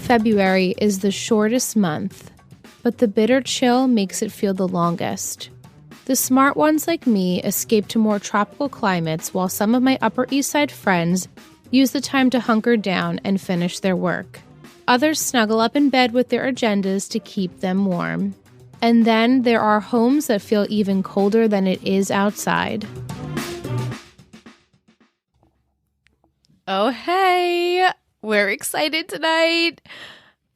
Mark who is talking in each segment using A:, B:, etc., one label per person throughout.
A: February is the shortest month, but the bitter chill makes it feel the longest. The smart ones like me escape to more tropical climates while some of my Upper East Side friends use the time to hunker down and finish their work. Others snuggle up in bed with their agendas to keep them warm. And then there are homes that feel even colder than it is outside.
B: Oh, hey, we're excited tonight.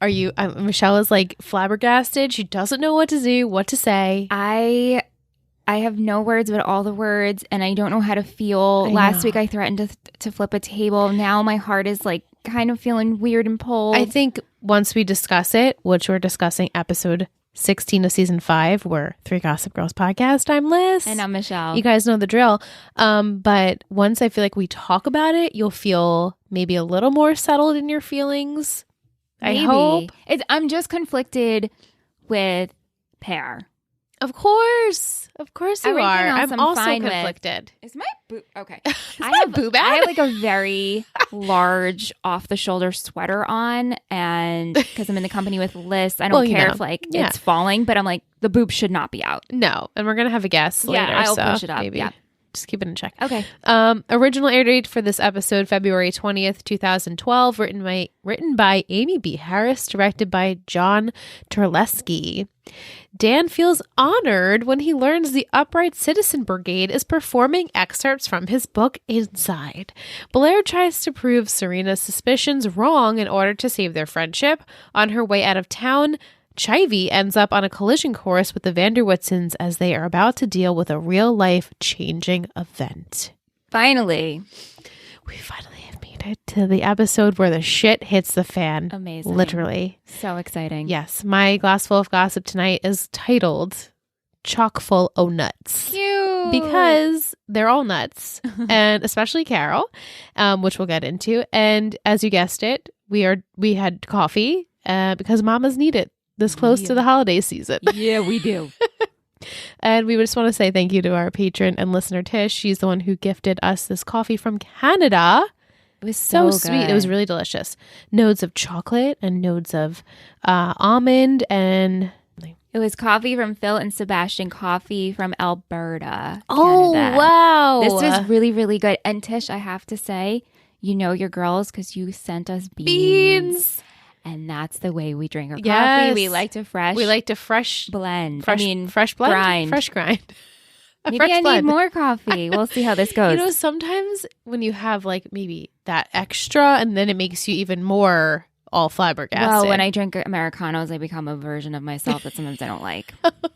B: Are you? Michelle is like flabbergasted. She doesn't know what to do, what to say.
C: I have no words but all the words, and I don't know how to feel. Last week I threatened to flip a table. Now my heart is like kind of feeling weird and pulled.
B: I think once we discuss it, which we're discussing episode 16 of season 5, we're Three Gossip Girls podcast. I'm Liz.
C: And I'm Michelle.
B: You guys know the drill. But once I feel like we talk about it, you'll feel maybe a little more settled in your feelings.
C: Maybe.
B: I hope.
C: I'm just conflicted with Pear.
B: Of course you
C: Everything
B: are.
C: else
B: I'm also
C: fine
B: conflicted.
C: Is my boob okay?
B: I have boob
C: I have like a very large off the shoulder sweater on, and because I'm in the company with Liz, I don't care if like it's falling, but I'm like the boob should not be out.
B: No, and we're gonna have a guest later.
C: I'll
B: so
C: push it up.
B: Maybe.
C: Yeah.
B: Just keep it in check.
C: Okay.
B: Original air date for this episode, February 20th, 2012. Written by Amy B. Harris, directed by John Terlesky. Dan feels honored when he learns the Upright Citizen Brigade is performing excerpts from his book Inside. Blair tries to prove Serena's suspicions wrong in order to save their friendship. On her way out of town, Chivy ends up on a collision course with the Vanderwoodsons as they are about to deal with a real-life changing event.
C: Finally.
B: We finally have made it to the episode where the shit hits the fan.
C: Amazing.
B: Literally.
C: So exciting.
B: Yes. My Glassful of Gossip tonight is titled Chock full o' Nuts.
C: Cute.
B: Because they're all nuts, and especially Carol, which we'll get into. And as you guessed it, we had coffee because mamas need it this close to the holiday season.
C: Yeah, we do.
B: And we just want to say thank you to our patron and listener, Tish. She's the one who gifted us this coffee from Canada. It was so sweet.
C: good.
B: It was really delicious. Nodes of chocolate and nodes of almond and...
C: It was coffee from Phil and Sebastian, coffee from Alberta,
B: Oh,
C: Canada.
B: wow.
C: This was really, really good. And Tish, I have to say, you know your girls because you sent us beans. And that's the way we drink our coffee. We like to fresh blend.
B: Fresh blend?
C: Grind.
B: Fresh grind.
C: Maybe I need more coffee. We'll see how this goes.
B: You know, sometimes when you have like maybe that extra and then it makes you even more all flabbergasted.
C: Well, when I drink Americanos, I become a version of myself that sometimes I don't like.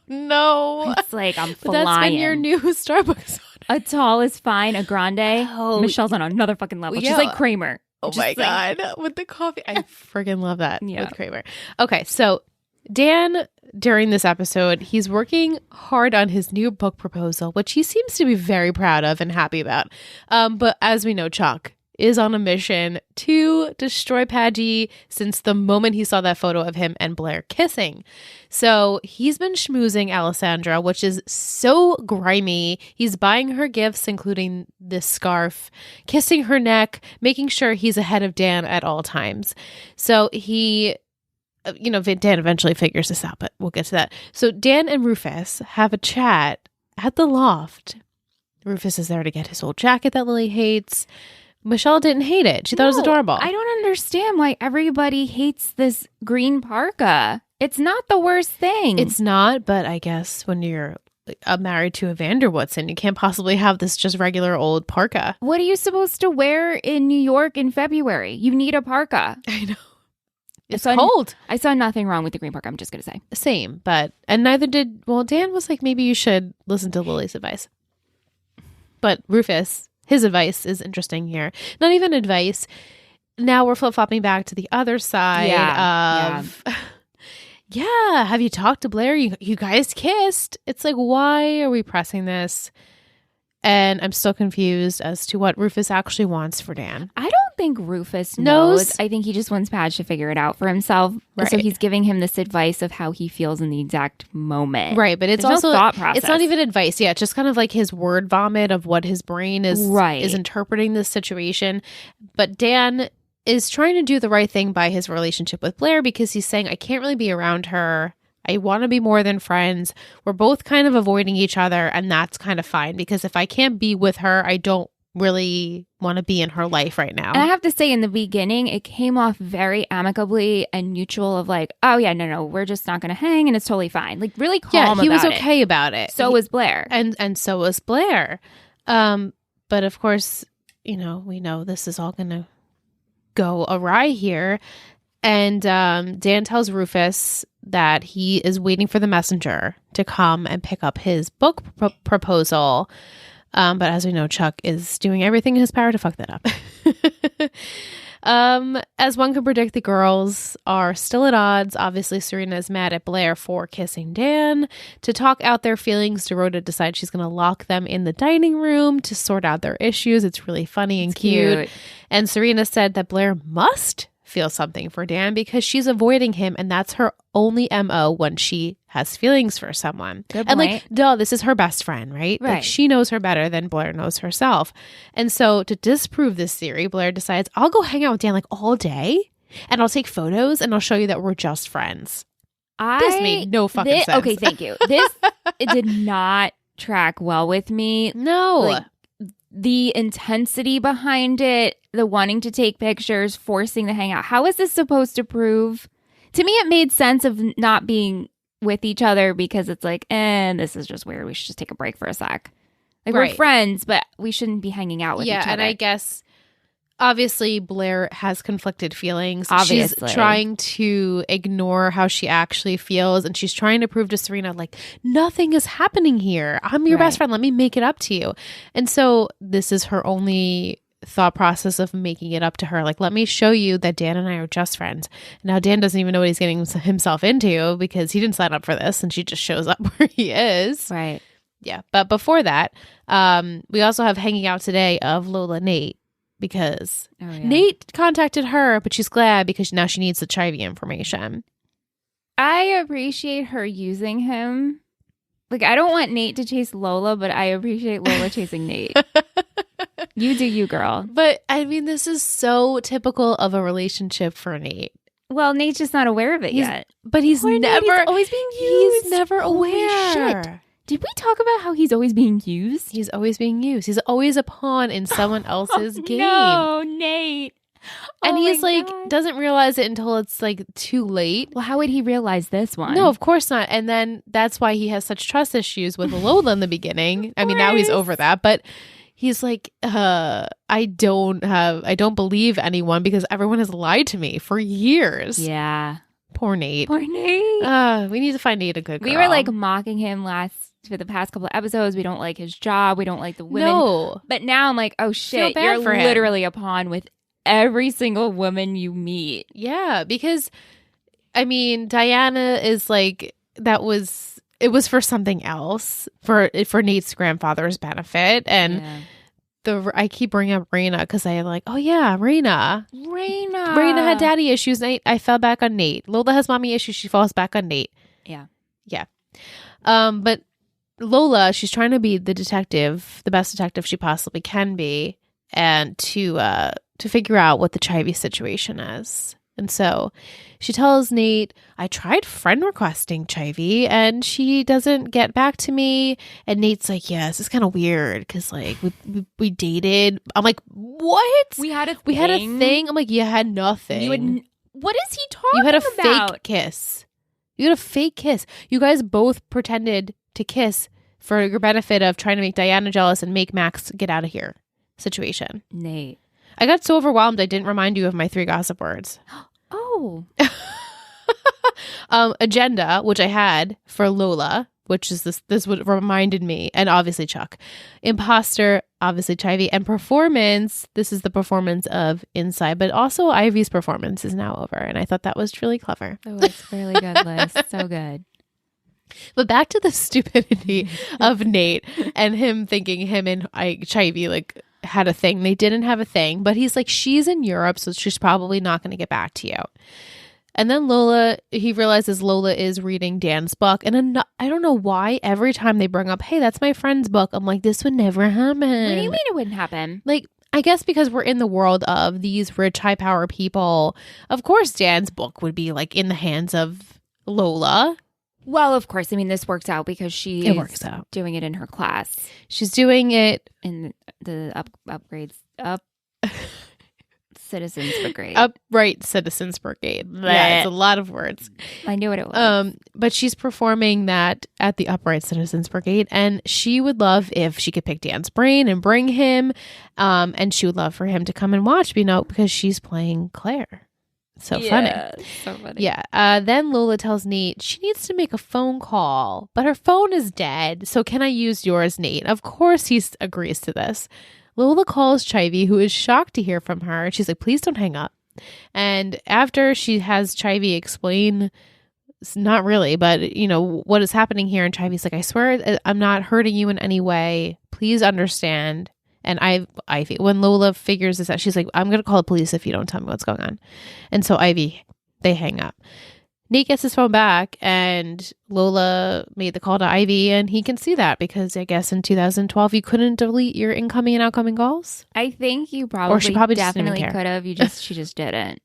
B: No.
C: It's like I'm
B: But
C: flying.
B: that's been your new Starbucks.
C: A tall is fine. A grande.
B: Oh.
C: Michelle's on another fucking level.
B: Yeah.
C: She's like Kramer.
B: Oh
C: Just
B: my
C: like-
B: God. With the coffee. I friggin' love that
C: Yeah.
B: with Kramer. Okay. So Dan, during this episode, he's working hard on his new book proposal, which he seems to be very proud of and happy about. But as we know, Chock is on a mission to destroy Padgy since the moment he saw that photo of him and Blair kissing. So he's been schmoozing Alessandra, which is so grimy. He's buying her gifts, including this scarf, kissing her neck, making sure he's ahead of Dan at all times. So he... Dan eventually figures this out, but we'll get to that. So Dan and Rufus have a chat at the loft. Rufus is there to get his old jacket that Lily hates. Michelle didn't hate it. She thought it was adorable.
C: I don't understand why everybody hates this green parka. It's not the worst thing.
B: It's not, but I guess when you're married to a Vanderwoodson, you can't possibly have this just regular old parka.
C: What are you supposed to wear in New York in February? You need a parka.
B: I know. It's
C: So
B: cold.
C: I saw nothing wrong with the green parka, I'm just going to say.
B: Same, and neither did, Dan was like, maybe you should listen to Lily's advice. But Rufus, his advice is interesting here. Not even advice. Now we're flip-flopping back to the other side of... Yeah, have you talked to Blair? You guys kissed. It's like, why are we pressing this? And I'm still confused as to what Rufus actually wants for Dan.
C: I don't think Rufus knows. I think he just wants Padge to figure it out for himself.
B: Right.
C: So he's giving him this advice of how he feels in the exact moment.
B: Right, but it's
C: There's
B: also
C: no thought process.
B: It's not even advice. Yeah, it's just kind of like his word vomit of what his brain is
C: Right.
B: is interpreting this situation. But Dan is trying to do the right thing by his relationship with Blair because he's saying, I can't really be around her. I want to be more than friends. We're both kind of avoiding each other, and that's kind of fine because if I can't be with her, I don't really want to be in her life right now.
C: And I have to say, in the beginning, it came off very amicably and neutral of like, oh yeah, no, we're just not going to hang and it's totally fine. Like really calm about it.
B: Yeah, he was okay about it.
C: So was Blair.
B: And so was Blair. But of course, we know this is all going to go awry here. And Dan tells Rufus that he is waiting for the messenger to come and pick up his book proposal. But as we know, Chuck is doing everything in his power to fuck that up. As one could predict, the girls are still at odds. Obviously, Serena is mad at Blair for kissing Dan. To talk out their feelings, Dorota decides she's going to lock them in the dining room to sort out their issues. It's really funny and cute. And Serena said that Blair must feel something for Dan because she's avoiding him, and that's her only MO when she has feelings for someone.
C: Good
B: and
C: point.
B: this is her best friend, right?
C: Right.
B: Like, she knows her better than Blair knows herself. And so to disprove this theory, Blair decides, I'll go hang out with Dan like all day, and I'll take photos, and I'll show you that we're just friends. This made no fucking sense.
C: Okay, thank you. It did not track well with me.
B: No.
C: Like, the intensity behind it, the wanting to take pictures, forcing the hangout. How is this supposed to prove? To me, it made sense of not being with each other because it's like, this is just weird. We should just take a break for a sec. Like, we're friends, but we shouldn't be hanging out with each other.
B: Yeah, and I guess, obviously, Blair has conflicted feelings.
C: Obviously.
B: She's trying to ignore how she actually feels, and she's trying to prove to Serena, like, nothing is happening here. I'm your best friend. Let me make it up to you. And so this is her only thought process of making it up to her. Like, let me show you that Dan and I are just friends. Now, Dan doesn't even know what he's getting himself into because he didn't sign up for this, and she just shows up where he is.
C: Right.
B: Yeah. But before that, we also have hanging out today of Lola Nate. Because Nate contacted her, but she's glad because now she needs the Chivy information.
C: I appreciate her using him. Like, I don't want Nate to chase Lola, but I appreciate Lola chasing Nate. You do you, girl.
B: But, I mean, this is so typical of a relationship for Nate.
C: Well, Nate's just not aware of it yet.
B: But he's
C: Poor
B: never...
C: Nate, he's always being used.
B: He's never aware.
C: Shit. Did we talk about how he's always being used?
B: He's always being used. He's always a pawn in someone else's game.
C: No, Nate.
B: And he's like, doesn't realize it until it's like too late.
C: Well, how would he realize this one?
B: No, of course not. And then that's why he has such trust issues with Lola in the beginning. I mean, now he's over that, but he's like, I don't believe anyone because everyone has lied to me for years.
C: Yeah.
B: Poor Nate.
C: Poor Nate.
B: We need to find Nate a good girl.
C: We were like mocking him for the past couple of episodes. We don't like his job. We don't like the women.
B: No.
C: But now I'm like, oh shit, you're literally a pawn with every single woman you meet.
B: Yeah, because I mean, Diana is like, it was for something else, for Nate's grandfather's benefit. And I keep bringing up Raina because I'm like, oh yeah, Raina had daddy issues. I fell back on Nate. Lola has mommy issues. She falls back on Nate.
C: Yeah.
B: But Lola, she's trying to be the detective, the best detective she possibly can be, and to figure out what the Chivy situation is. And so she tells Nate, I tried friend requesting Chivy and she doesn't get back to me. And Nate's like, yeah, this is kind of weird because like we dated. I'm like, what?
C: We had a
B: thing. I'm like, you had nothing.
C: What is he talking about?
B: You had a fake kiss. You guys both pretended to kiss for your benefit of trying to make Diana jealous and make Max get out of here situation.
C: Nate.
B: I got so overwhelmed I didn't remind you of my 3 gossip words.
C: Oh.
B: Agenda, which I had for Lola, which is this what reminded me, and obviously Chuck. Imposter, obviously Chivy, and performance. This is the performance of Inside, but also Ivy's performance is now over, and I thought that was really clever.
C: Oh, it's really good, Liz. So good.
B: But back to the stupidity of Nate and him thinking him and Chivy like had a thing. They didn't have a thing, but he's like, she's in Europe, so she's probably not going to get back to you. And then he realizes Lola is reading Dan's book. And I don't know why every time they bring up, hey, that's my friend's book, I'm like, this would never happen.
C: What do you mean it wouldn't happen?
B: Like, I guess because we're in the world of these rich, high power people, of course Dan's book would be like in the hands of Lola.
C: Well, of course. I mean, this works out because she's
B: works out.
C: doing it in her class.
B: She's doing it
C: in the upgrades. Citizens Brigade.
B: Upright Citizens Brigade. Yeah, it's a lot of words.
C: I knew what it was.
B: But she's performing that at the Upright Citizens Brigade, and she would love if she could pick Dan's brain and bring him, and she would love for him to come and watch, because she's playing Claire. So funny.
C: So funny.
B: Yeah. Then Lola tells Nate she needs to make a phone call, but her phone is dead. So can I use yours, Nate? Of course he agrees to this. Lola calls Chivy, who is shocked to hear from her. She's like, please don't hang up. And after she has Chivy explain, not really, but, what is happening here, and Chivy's like, I swear I'm not hurting you in any way. Please understand. And Ivy, when Lola figures this out, she's like, I'm going to call the police if you don't tell me what's going on. And so Ivy, they hang up. Nate gets his phone back, and Lola made the call to Ivy, and he can see that because I guess in 2012 you couldn't delete your incoming and outgoing calls.
C: I think you probably,
B: she probably
C: definitely could have. She just didn't.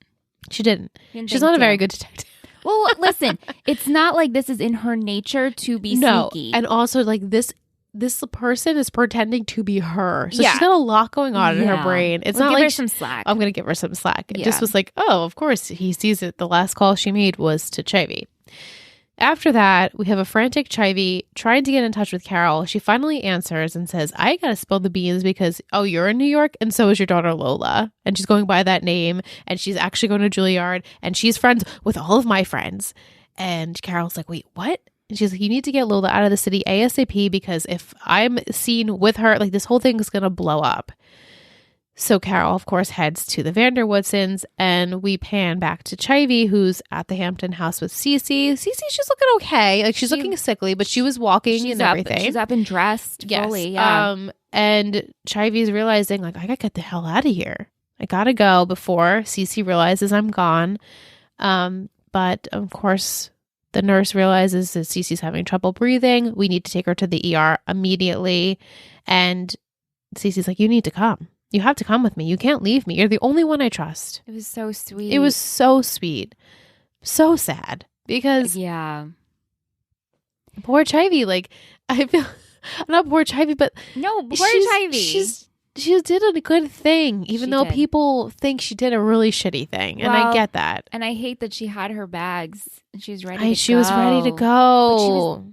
B: She didn't. She's not a very good detective.
C: Well, listen, it's not like this is in her nature to be sneaky.
B: And also like this person is pretending to be her. So she's got a lot going on in her brain. It's not
C: give
B: like
C: her some slack.
B: I'm going to give her some slack. It just was like, oh, of course he sees it. The last call she made was to Chivy. After that, we have a frantic Chivy trying to get in touch with Carol. She finally answers and says, I got to spill the beans because, you're in New York and so is your daughter Lola. And she's going by that name, and she's actually going to Juilliard, and she's friends with all of my friends. And Carol's like, wait, what? And she's like, you need to get Lola out of the city ASAP because if I'm seen with her, like this whole thing is going to blow up. So Carol, of course, heads to the Vanderwoodsons, and we pan back to Chivy, who's at the Hampton house with Cece. Cece, she's looking okay. Like she's looking sickly, but she was walking and everything.
C: She's up and dressed fully.
B: Yes. And Chivy's realizing, like, I got to get the hell out of here. I got to go before Cece realizes I'm gone. But of course, the nurse realizes that Cece's having trouble breathing. We need to take her to the ER immediately. And Cece's like, you need to come. You have to come with me. You can't leave me. You're the only one I trust.
C: It was so sweet.
B: It was so sweet. So sad. Because poor Chivy, like, I feel, not poor Chivy, but
C: no, poor Chivy.
B: She did a good thing, even though people think she did a really shitty thing. And I get that.
C: And I hate that she had her bags and she was ready to go.
B: She was ready to go.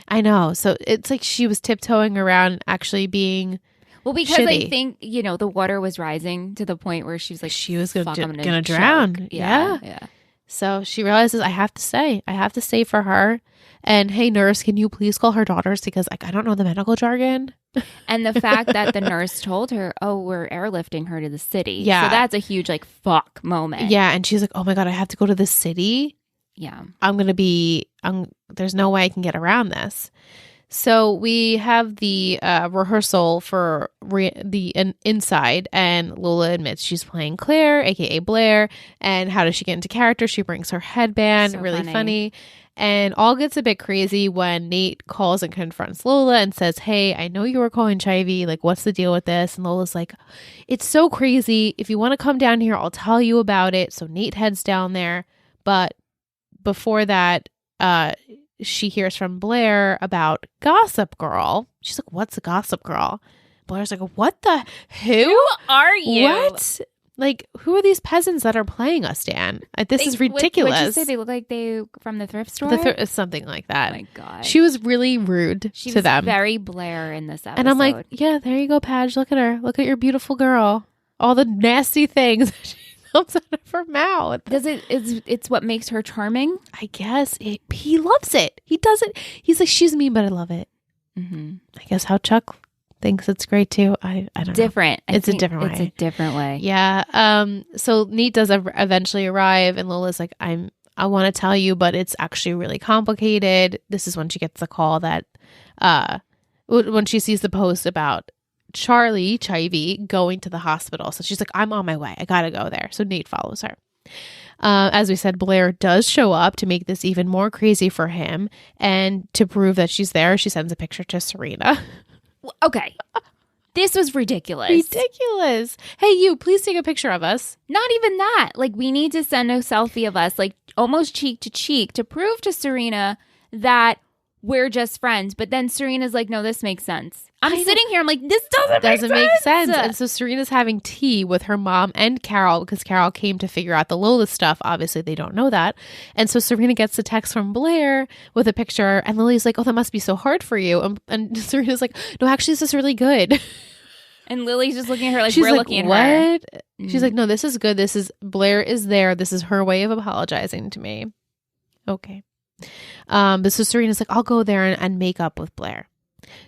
B: I know. So it's like she was tiptoeing around actually being
C: because
B: shitty.
C: I think, the water was rising to the point where she was like,
B: she was going to drown. Yeah. So she realizes, I have to stay. I have to stay for her. And hey, nurse, can you please call her daughters? Because I don't know the medical jargon.
C: And the fact that the nurse told her, we're airlifting her to the city.
B: Yeah.
C: So that's a huge fuck moment.
B: Yeah. And she's like, oh my God, I have to go to the city.
C: Yeah.
B: There's no way I can get around this. So we have the rehearsal for the inside, and Lola admits she's playing Claire, aka Blair. And how does she get into character? She brings her headband, so really funny. And all gets a bit crazy when Nate calls and confronts Lola and says, hey, I know you were calling Chivy. Like, what's the deal with this? And Lola's like, it's so crazy. If you want to come down here, I'll tell you about it. So Nate heads down there. But before that, she hears from Blair about Gossip Girl. She's like, what's a Gossip Girl? Blair's like, what the? Who
C: are you?
B: What? Like, who are these peasants that are playing us, Dan? This is ridiculous.
C: What'd you say? They look like they from the thrift store?
B: Something like that.
C: Oh my God.
B: She was really rude to them.
C: She was very Blair in this episode.
B: And I'm like, yeah, there you go, Padge. Look at her. Look at your beautiful girl. All the nasty things she comes out of her mouth.
C: It's what makes her charming?
B: I guess. He loves it. He does it. He's like, she's mean, but I love it.
C: Mm-hmm.
B: I guess how Chuck thinks it's great too. I don't
C: different.
B: know. It's a different way.
C: It's a different way.
B: Yeah. So Nate does eventually arrive, and Lola's like, I want to tell you, but it's actually really complicated. This is when she gets the call that when she sees the post about Chivy going to the hospital. So she's like, I'm on my way. I gotta go there. So Nate follows her. As we said, Blair does show up to make this even more crazy for him, and to prove that she's there, she sends a picture to Serena.
C: Okay. This was ridiculous.
B: Ridiculous. Hey, you, please take a picture of us.
C: Not even that. Like, we need to send a selfie of us, like, almost cheek to cheek to prove to Serena that we're just friends. But then Serena's like, no, this makes sense. I'm sitting here. I'm like, this doesn't make sense.
B: And so Serena's having tea with her mom and Carol because Carol came to figure out the Lola stuff. Obviously, they don't know that. And so Serena gets a text from Blair with a picture. And Lily's like, oh, that must be so hard for you. And Serena's like, no, actually, this is really good.
C: And Lily's just looking at her like,
B: she's
C: we're
B: like,
C: looking at
B: what?
C: her.
B: She's like, no, this is good. This is Blair is there. This is her way of apologizing to me. Okay. But so Serena's like, I'll go there and make up with Blair.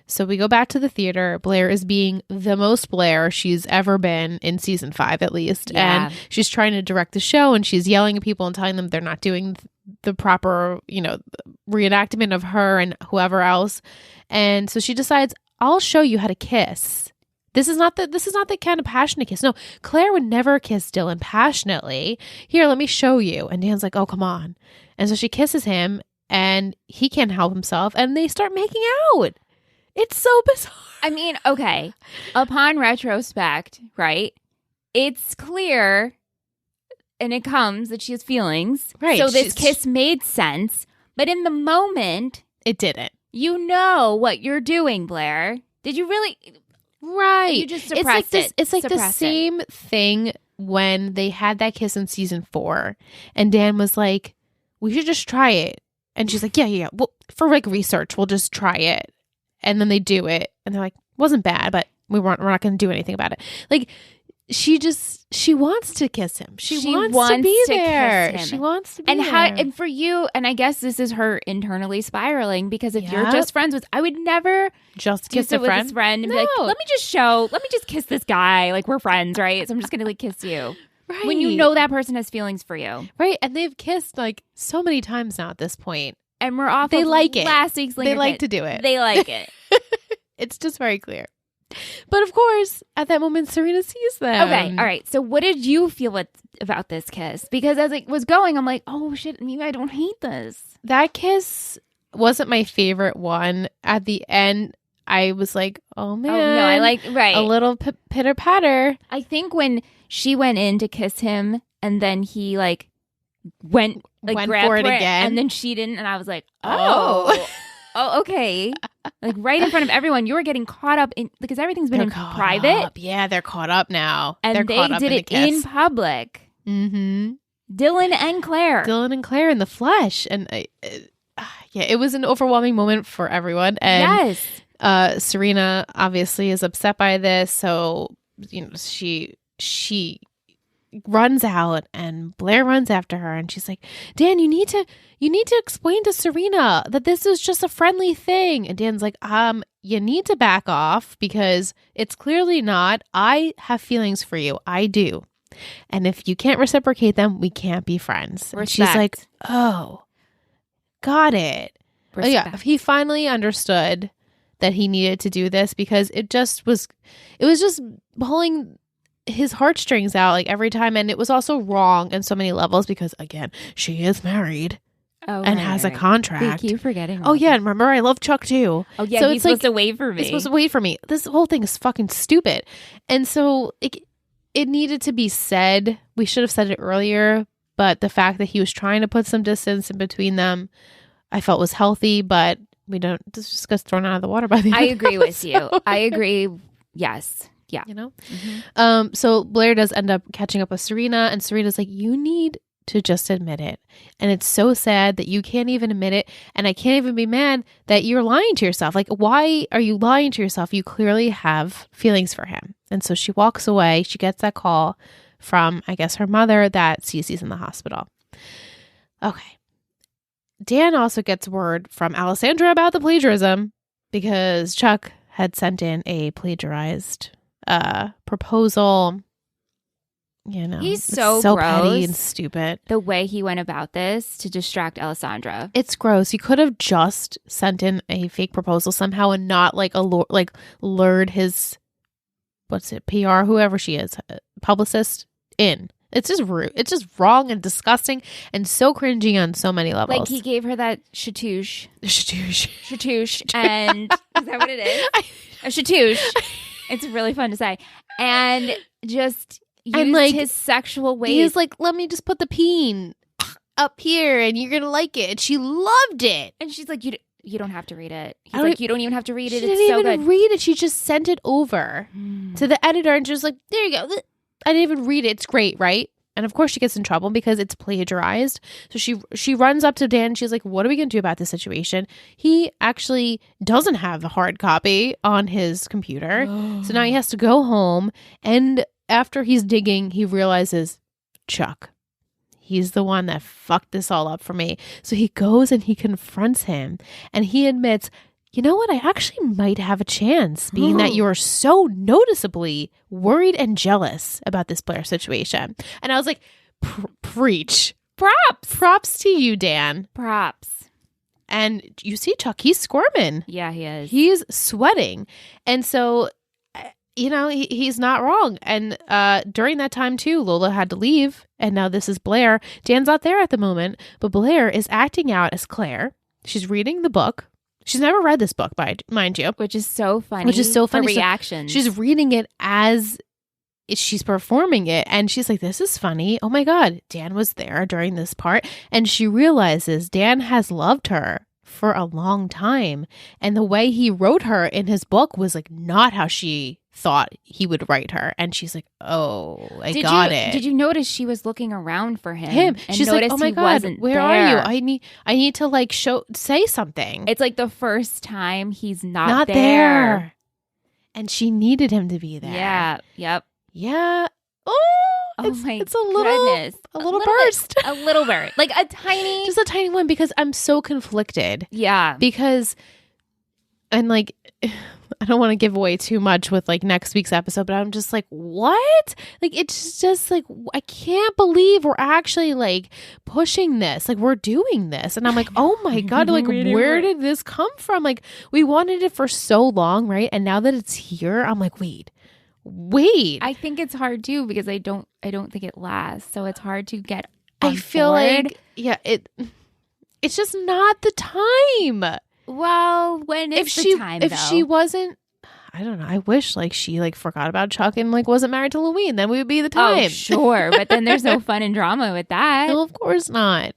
B: So we go back to the theater. Blair is being the most Blair she's ever been in season 5, at least.
C: Yeah.
B: And she's trying to direct the show, and she's yelling at people and telling them they're not doing the proper, reenactment of her and whoever else. And so she decides, I'll show you how to kiss. This is not the kind of passionate kiss. No, Claire would never kiss Dylan passionately. Here, let me show you. And Dan's like, oh, come on. And so she kisses him, and he can't help himself, and they start making out. It's so bizarre.
C: I mean, okay. Upon retrospect, right? It's clear, and it comes that she has feelings.
B: Right.
C: So this kiss made sense. But in the moment,
B: it didn't.
C: You know what you're doing, Blair. Did you really?
B: Right.
C: You just suppressed it.
B: It's like the same thing when they had that kiss in season 4. And Dan was like, we should just try it. And she's like, yeah. Well, for like research, we'll just try it. And then they do it, and they're like, wasn't bad, but we're not going to do anything about it. Like, she wants to kiss him. She wants to be there. She wants to be there.
C: And for you, and I guess this is her internally spiraling, because if you're just friends with, I would never
B: just kiss
C: it with his friend and be like, let me just kiss this guy. Like, we're friends, right? So I'm just going to like kiss you. Right. When you know that person has feelings for you.
B: Right. And they've kissed like so many times now at this point.
C: And we're off
B: they
C: of
B: like it.
C: Last week's
B: They like to do it.
C: They like it.
B: It's just very clear. But of course, at that moment, Serena sees them.
C: Okay. All right. So what did you feel about this kiss? Because as it was going, I'm like, oh, shit, maybe I don't hate this.
B: That kiss wasn't my favorite one. At the end, I was like, oh, man.
C: Oh, no, I like, right.
B: A little pitter-patter.
C: I think when she went in to kiss him and then he like went grabbed
B: for it again,
C: and then she didn't, and I was like, oh, okay, like right in front of everyone. You were getting caught up in, because everything's been in private.
B: Yeah, they're caught up now,
C: and they did it in public.
B: Mm-hmm.
C: Dylan and Claire
B: in the flesh, and it was an overwhelming moment for everyone. And
C: yes,
B: Serena obviously is upset by this, so she runs out, and Blair runs after her, and she's like, Dan, you need to explain to Serena that this is just a friendly thing. And Dan's like, you need to back off, because it's clearly not. I have feelings for you. I do. And if you can't reciprocate them, we can't be friends. And she's like, oh, got it. Yeah, he finally understood that he needed to do this, because it was just pulling his heartstrings out like every time. And it was also wrong in so many levels, because again, she is married and has a contract.
C: We keep forgetting.
B: Oh yeah, and remember, I love Chuck too.
C: Oh yeah,
B: so
C: he's supposed to wait for me.
B: He's supposed to wait for me. This whole thing is fucking stupid. And so it needed to be said. We should have said it earlier, but the fact that he was trying to put some distance in between them, I felt was healthy. But this just gets thrown out of the water by the end.
C: I agree with you. I agree. Yes. Yeah.
B: Mm-hmm. So Blair does end up catching up with Serena, and Serena's like, you need to just admit it. And it's so sad that you can't even admit it. And I can't even be mad that you're lying to yourself. Like, why are you lying to yourself? You clearly have feelings for him. And so she walks away. She gets that call from, I guess, her mother that Cece's in the hospital. Okay. Dan also gets word from Alessandra about the plagiarism, because Chuck had sent in a plagiarized proposal.
C: He's so
B: petty and stupid.
C: The way he went about this to distract Alessandra,
B: it's gross. He could have just sent in a fake proposal somehow and not lured his PR, whoever she is, publicist in. It's just rude. It's just wrong and disgusting and so cringy on so many levels.
C: Like, he gave her that chatouche.
B: Chatouche.
C: And is that what it is? A chatouche. It's really fun to say. And just used
B: And, like,
C: his sexual ways.
B: He's like, let me just put the peen up here and you're going to like it. And she loved it.
C: And she's like, you don't have to read it. He's
B: don't-
C: like, you don't even have to read it.
B: She
C: It's
B: didn't
C: so
B: even
C: good.
B: read it. She just sent it over to the editor and she was like, there you go. I didn't even read it. It's great, right? And of course she gets in trouble because it's plagiarized. So she runs up to Dan and she's like, what are we going to do about this situation? He actually doesn't have the hard copy on his computer. So now he has to go home. And after he's digging, he realizes, Chuck, he's the one that fucked this all up for me. So he goes and he confronts him and he admits, you know what? I actually might have a chance, being that you're so noticeably worried and jealous about this Blair situation. And I was like, preach. Props to you, Dan.
C: Props.
B: And you see Chuck, he's squirming.
C: Yeah, he is.
B: He's sweating. And so, he's not wrong. And during that time, too, Lola had to leave. And now this is Blair. Dan's not there at the moment, but Blair is acting out as Claire. She's reading the book. She's never read this book, mind you.
C: Which is so funny.
B: The
C: reaction.
B: She's reading it as she's performing it. And she's like, this is funny. Oh my God, Dan was there during this part. And she realizes Dan has loved her for a long time. And the way he wrote her in his book was like not how she thought he would write her. And she's like, oh, I got it.
C: Did you notice she was looking around for him? And
B: she's like, oh my God, where are you? I need to like say something.
C: It's like the first time he's not there.
B: And she needed him to be there.
C: Yeah. Yep.
B: Yeah. It's a little
C: goodness.
B: A little burst.
C: A little burst. Like just
B: a tiny one, because I'm so conflicted.
C: Yeah.
B: Because, and like, I don't want to give away too much with like next week's episode, but I'm just like, what? Like, it's just like, I can't believe we're actually like pushing this. Like, we're doing this. And I'm like, oh my God, like, where did this come from? Like, we wanted it for so long, right? And now that it's here, I'm like, wait.
C: I think it's hard too, because I don't think it lasts. So it's hard to get
B: I feel
C: board.
B: Like, it's just not the time.
C: Well, when is the time,
B: if
C: though?
B: she wasn't, I don't know. I wish like she like forgot about Chuck and like wasn't married to Louise. Then we would be the time.
C: Oh, sure. But then there's no fun and drama with that.
B: No, of course not.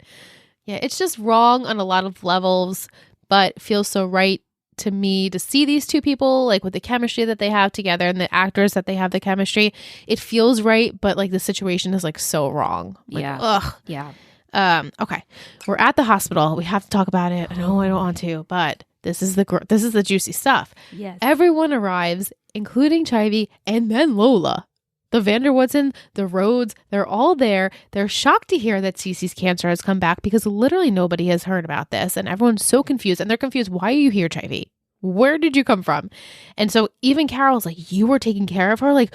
B: Yeah, it's just wrong on a lot of levels, but feels so right to me to see these two people like with the chemistry that they have together and the actors that they have the chemistry. It feels right, but like the situation is like so wrong. Like, ugh.
C: Yeah.
B: Okay. We're at the hospital. We have to talk about it. I know I don't want to, but this is the juicy stuff.
C: Yes.
B: Everyone arrives, including Chivy and then Lola. The Vanderwoodson, the Rhodes, they're all there. They're shocked to hear that Cece's cancer has come back because literally nobody has heard about this. And everyone's so confused. And they're confused. Why are you here, Chivy? Where did you come from? And so even Carol's like, you were taking care of her? Like,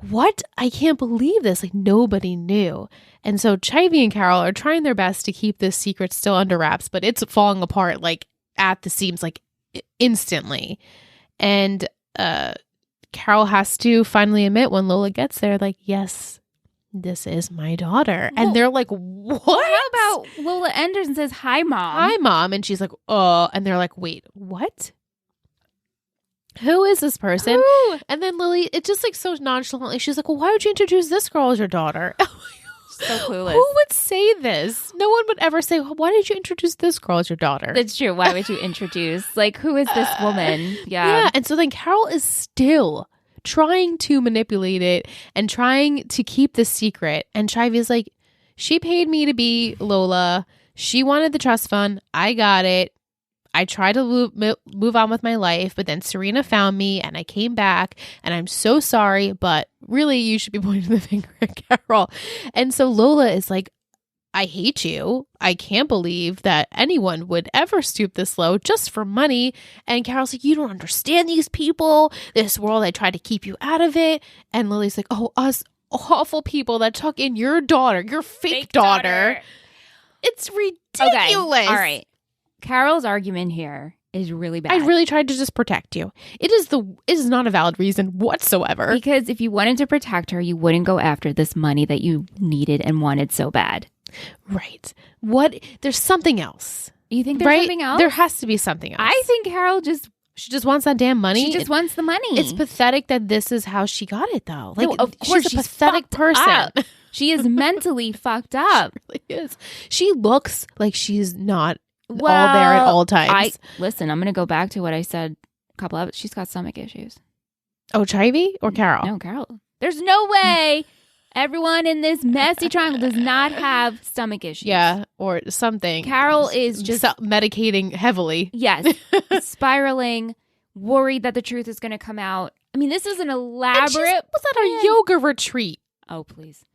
B: what? I can't believe this. Like, nobody knew. And so Chivy and Carol are trying their best to keep this secret still under wraps, but it's falling apart like at the seams, like instantly. And Carol has to finally admit when Lola gets there, like, yes, this is my daughter.
C: Well,
B: and they're like, what?
C: How about Lola enters and says, hi, Mom.
B: Hi, Mom. And she's like, oh. And they're like, wait, what? Who is this person?
C: Who?
B: And then Lily, it's just like so nonchalantly, she's like, well, why would you introduce this girl as your daughter?
C: So clueless.
B: Who would say this? No one would ever say, why did you introduce this girl as your daughter?
C: That's true. Why would you introduce? Like, who is this woman?
B: Yeah. And so then Carol is still trying to manipulate it and trying to keep the secret. And Chivy's like, she paid me to be Lola. She wanted the trust fund. I got it. I tried to move on with my life, but then Serena found me and I came back and I'm so sorry, but really you should be pointing the finger at Carol. And so Lola is like, I hate you. I can't believe that anyone would ever stoop this low just for money. And Carol's like, you don't understand these people. This world, I tried to keep you out of it. And Lily's like, oh, us awful people that took in your daughter, your fake daughter. It's ridiculous.
C: Okay. All right. Carol's argument here is really bad.
B: I really tried to just protect you. It is not a valid reason whatsoever.
C: Because if you wanted to protect her, you wouldn't go after this money that you needed and wanted so bad.
B: Right. What? There's something else.
C: You think there's something else?
B: There has to be something else.
C: I think Carol just
B: She just wants that damn money.
C: She just wants the money.
B: It's pathetic that this is how she got it, though. Like,
C: no, of course,
B: she's a pathetic person.
C: Up. She is mentally fucked up.
B: She really is. She looks like she's not all there at all times.
C: Listen, I'm going to go back to what I said a couple of. She's got stomach issues.
B: Oh, Chivy or Carol?
C: No, Carol. There's no way everyone in this messy triangle does not have stomach issues.
B: Yeah, or something.
C: Carol is just
B: medicating heavily.
C: Yes, spiraling, worried that the truth is going to come out. I mean, this is an elaborate.
B: Was at a yoga retreat.
C: Oh, please.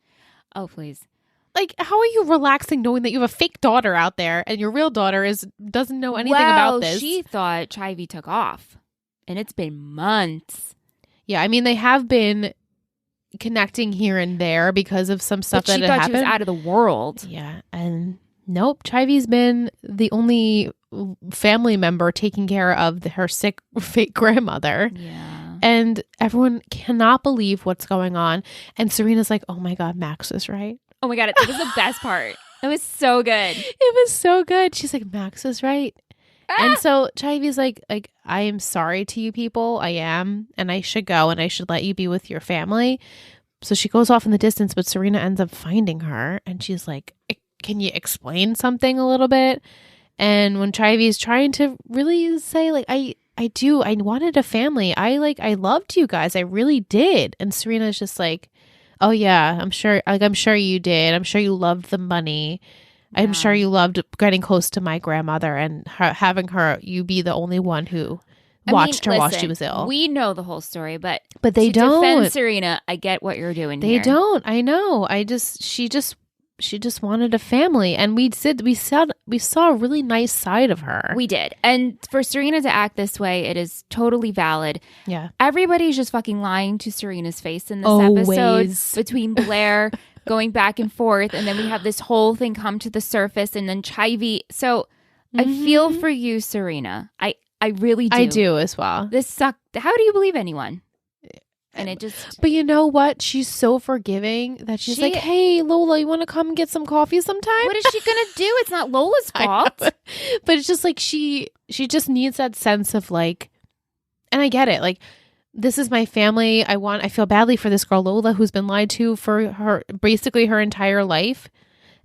C: Oh, please.
B: Like, how are you relaxing knowing that you have a fake daughter out there and your real daughter doesn't know anything about this?
C: She thought Chivy took off, and it's been months.
B: Yeah, I mean, they have been connecting here and there because of some stuff that had happened.
C: She thought she was out of the world.
B: Yeah, and nope, Chivy's been the only family member taking care of her sick, fake grandmother.
C: Yeah.
B: And everyone cannot believe what's going on. And Serena's like, oh my God, Max is right.
C: Oh my God, it was the best part. It was so good.
B: It was so good. She's like, Max is right. And so Chivy's like, I am sorry to you people. I am. And I should go and I should let you be with your family. So she goes off in the distance, but Serena ends up finding her. And she's like, can you explain something a little bit? And when Chivy's trying to really say, like, I wanted a family. I loved you guys. I really did. And Serena's just like, oh yeah, I'm sure you did. I'm sure you loved the money. Yeah. I'm sure you loved getting close to my grandmother and having you be the only one who watched her while she was ill.
C: We know the whole story, but
B: they don't
C: defend Serena. I get what you're doing.
B: They don't. I know. She just wanted a family, and we saw a really nice side of her.
C: We did. And for Serena to act this way, it is totally valid.
B: Yeah.
C: Everybody's just fucking lying to Serena's face in this episode between Blair going back and forth, and then we have this whole thing come to the surface, and then Chivy. So I feel for you, Serena. I really do.
B: I do as well.
C: This sucked. How do you believe anyone? And it just...
B: But you know what? She's so forgiving that she's like, hey, Lola, you want to come get some coffee sometime?
C: What is she going to do? It's not Lola's fault.
B: But it's just like she just needs that sense of like, and I get it. Like, this is my family. I feel badly for this girl, Lola, who's been lied to for basically her entire life.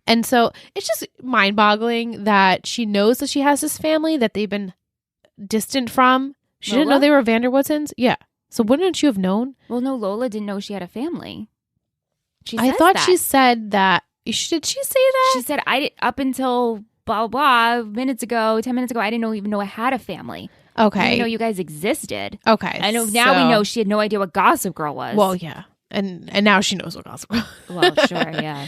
B: And so it's just mind boggling that she knows that she has this family that they've been distant from. She didn't know they were Vanderwoodsons. Yeah. So wouldn't you have known?
C: Well, no, Lola didn't know she had a family.
B: I thought she said that. Did she say that?
C: She said, up until blah, blah, 10 minutes ago, I didn't even know I had a family.
B: Okay.
C: I didn't know you guys existed.
B: Okay.
C: I know now we know she had no idea what Gossip Girl was.
B: Well, yeah. And now she knows what Gossip Girl is.
C: Well, sure, yeah.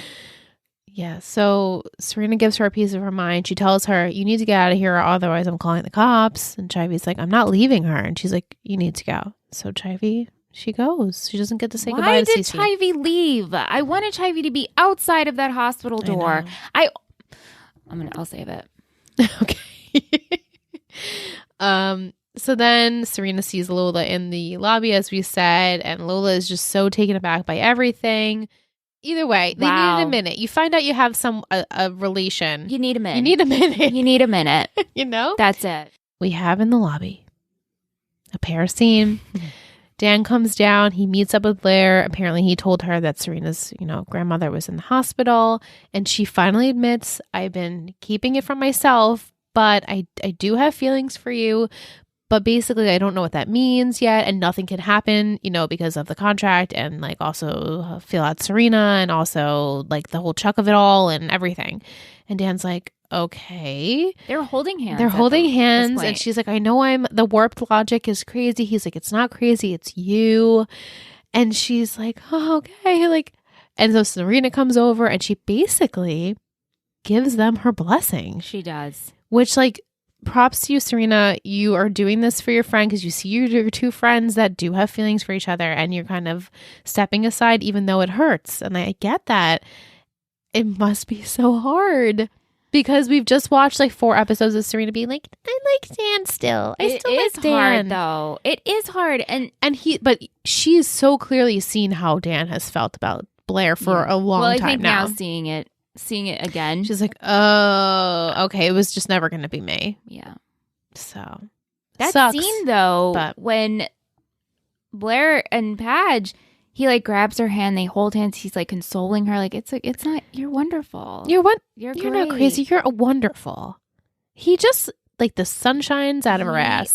B: Yeah, so Serena gives her a piece of her mind. She tells her, you need to get out of here, otherwise I'm calling the cops. And Chivy's like, I'm not leaving her. And she's like, you need to go. So Chivy, she goes. She doesn't get to say goodbye to Cece.
C: Why did Chivy leave? I wanted Chivy to be outside of that hospital door. I'll save it.
B: Okay. So then Serena sees Lola in the lobby, as we said, and Lola is just so taken aback by everything. Either way, they needed a minute. You find out you have a relation.
C: You need a minute.
B: You need a minute.
C: You need a minute.
B: You know?
C: That's it.
B: We have in the lobby a pair scene. Dan comes down. He meets up with Blair. Apparently, he told her that Serena's, grandmother was in the hospital. And she finally admits, I've been keeping it from myself, but I do have feelings for you. But basically, I don't know what that means yet, and nothing can happen, because of the contract, and like also feel out Serena, and also like the whole chuck of it all and everything. And Dan's like, okay.
C: They're holding hands.
B: And she's like, I know the warped logic is crazy. He's like, it's not crazy, it's you. And she's like, oh, okay. Like, and so Serena comes over, and she basically gives them her blessing.
C: She does.
B: Which, like, props to you, Serena. You are doing this for your friend because you see your two friends that do have feelings for each other, and you're kind of stepping aside even though it hurts. And I get that. It must be so hard because we've just watched like 4 episodes of Serena being like, I like Dan still. I still like Dan.
C: Hard, though. It is hard.
B: But she's so clearly seen how Dan has felt about Blair for a long time now.
C: Well, I think now seeing it again.
B: She's like, oh, okay. It was just never going to be me.
C: Yeah.
B: So,
C: That
B: Sucks,
C: scene, though,
B: but
C: when Blair and Padge, he like grabs her hand, they hold hands, he's like consoling her, like it's not, you're wonderful.
B: You're
C: You're
B: not crazy. You're wonderful. He just like the sun shines out of her ass.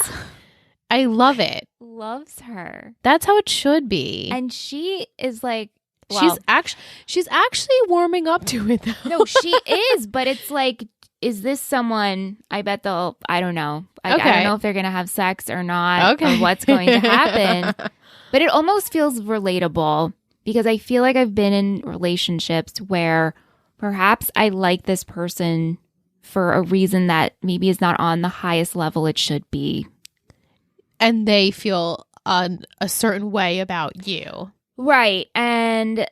B: I love it.
C: Loves her.
B: That's how it should be.
C: And she is like,
B: she's actually warming up to it though.
C: No, she is, but it's like, is this someone? I bet they'll. I don't know. I don't know if they're gonna have sex or not, or what's going to happen. But it almost feels relatable because I feel like I've been in relationships where perhaps I like this person for a reason that maybe is not on the highest level it should be,
B: and they feel a certain way about you,
C: right? And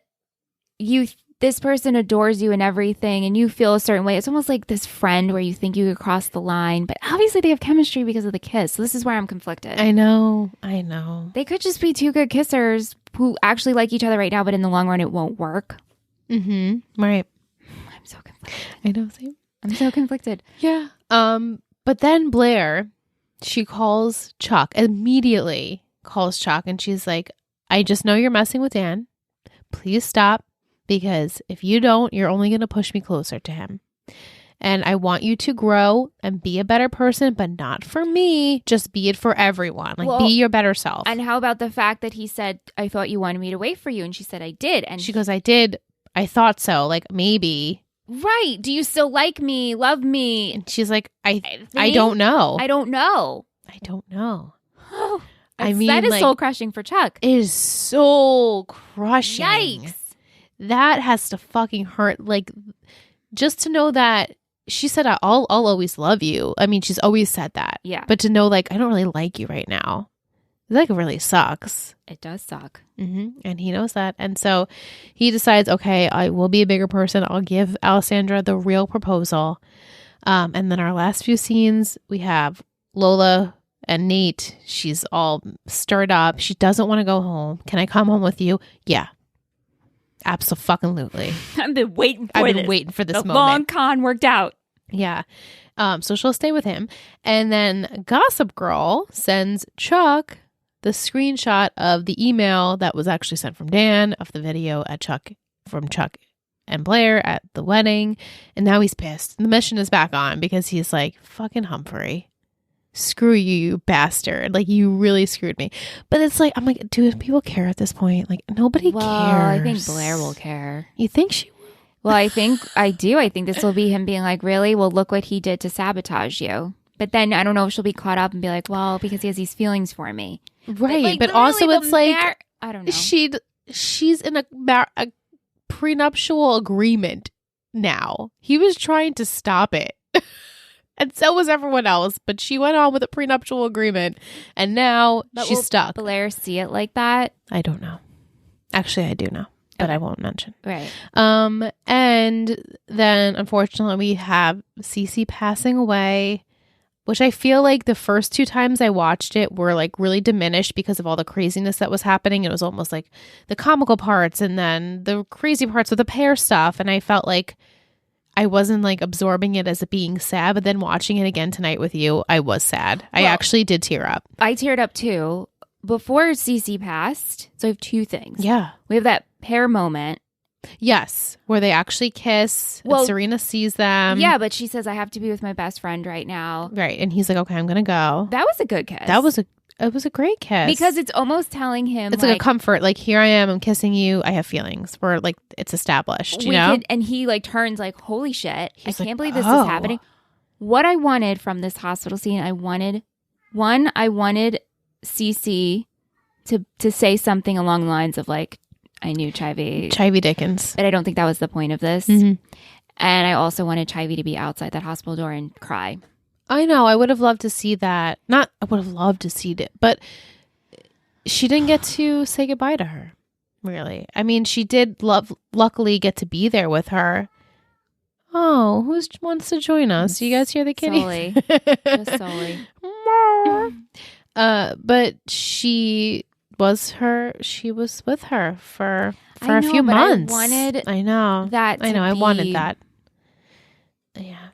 C: this person adores you and everything, and you feel a certain way. It's almost like this friend where you think you could cross the line, but obviously they have chemistry because of the kiss. So this is where I'm conflicted.
B: I know.
C: They could just be two good kissers who actually like each other right now, but in the long run, it won't work.
B: Mm-hmm. Right.
C: I'm so conflicted.
B: I know. Same.
C: I'm so conflicted.
B: Yeah. But then Blair, she calls Chuck, immediately calls Chuck, and she's like, I just know you're messing with Dan. Please stop. Because if you don't, you're only going to push me closer to him. And I want you to grow and be a better person, but not for me. Just be it for everyone. Like, be your better self.
C: And how about the fact that he said, I thought you wanted me to wait for you. And she said, I did. And
B: she goes, I did. I thought so. Like, maybe.
C: Right. Do you still like me? Love me?
B: And she's like, I don't know.
C: I don't know.
B: I don't know.
C: I mean, that is soul crushing for Chuck.
B: It is soul crushing.
C: Yikes.
B: That has to fucking hurt. Like, just to know that she said, I'll always love you. I mean, she's always said that.
C: Yeah.
B: But to know, like, I don't really like you right now. Like, it really sucks.
C: It does suck.
B: Mm-hmm. And he knows that. And so he decides, okay, I will be a bigger person. I'll give Alessandra the real proposal. And then our last few scenes, we have Lola and Nate. She's all stirred up. She doesn't want to go home. Can I come home with you? Yeah. Absolutely.
C: I've been waiting for
B: this moment.
C: The long con worked out.
B: Yeah. So she'll stay with him. And then Gossip Girl sends Chuck the screenshot of the email that was actually sent from Dan of the video from Chuck and Blair at the wedding. And now he's pissed. The mission is back on because he's like, fucking Humphrey. Screw you, you bastard. Like, you really screwed me. But it's like, I'm like, do people care at this point? Like, nobody cares.
C: I think Blair will care.
B: You think she will?
C: Well, I think I do. I think this will be him being like, really? Well, look what he did to sabotage you. But then I don't know if she'll be caught up and be like, well, because he has these feelings for me.
B: Right. But also it's like,
C: I don't know.
B: She's in a prenuptial agreement now. He was trying to stop it. And so was everyone else, but she went on with a prenuptial agreement, and now she's stuck.
C: Blair see it like that?
B: I don't know. Actually, I do know, but I won't mention.
C: Right.
B: And then, unfortunately, we have Cece passing away, which I feel like the first two times I watched it were like really diminished because of all the craziness that was happening. It was almost like the comical parts and then the crazy parts with the pair stuff, and I felt like I wasn't like absorbing it as it being sad, but then watching it again tonight with you, I was sad. I actually did tear up.
C: I teared up too. Before Cece passed, so I have two things.
B: Yeah.
C: We have that pair moment.
B: Yes, where they actually kiss and Serena sees them.
C: Yeah, but she says, I have to be with my best friend right now.
B: Right. And he's like, okay, I'm going to go.
C: That was a good kiss.
B: It was a great kiss.
C: Because it's almost telling him,
B: it's like a comfort. Like, here I am, I'm kissing you. I have feelings. Where like it's established, you know?
C: And he like turns like, holy shit. I can't believe this is happening. What I wanted from this hospital scene, I wanted Cece to say something along the lines of like, I knew Chivy
B: Dickens.
C: But I don't think that was the point of this.
B: Mm-hmm.
C: And I also wanted Chivy to be outside that hospital door and cry.
B: I know. I would have loved to see that. I would have loved to see it, but she didn't get to say goodbye to her, really. I mean, she did luckily get to be there with her. Oh, who wants to join us? You guys hear the kitty?
C: Sully. Just Sully.
B: But she was with her for a few months. I wanted that. Yeah.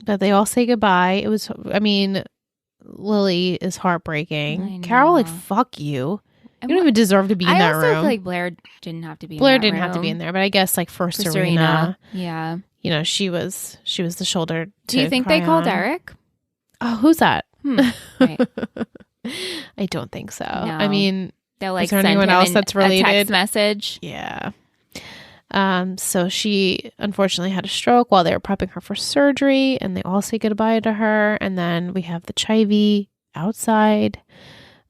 B: But they all say goodbye. It was, I mean, Lily is heartbreaking.
C: I
B: Carol, like,
C: know.
B: fuck you.
C: And
B: You don't even deserve to be in that
C: I also
B: room.
C: feel like Blair didn't have to be
B: Blair
C: in that
B: didn't have to be in there, but I guess like for Serena,
C: Yeah.
B: you know, she was the shoulder to
C: Do you think
B: cry
C: they called
B: on.
C: Eric?
B: Oh, who's that?
C: Right.
B: I don't think so.
C: No.
B: I mean,
C: They'll like
B: is there
C: send
B: anyone
C: him
B: else that's
C: a
B: related?
C: text message.
B: Yeah. So she unfortunately had a stroke while they were prepping her for surgery, and they all say goodbye to her. And then we have the Chivy outside.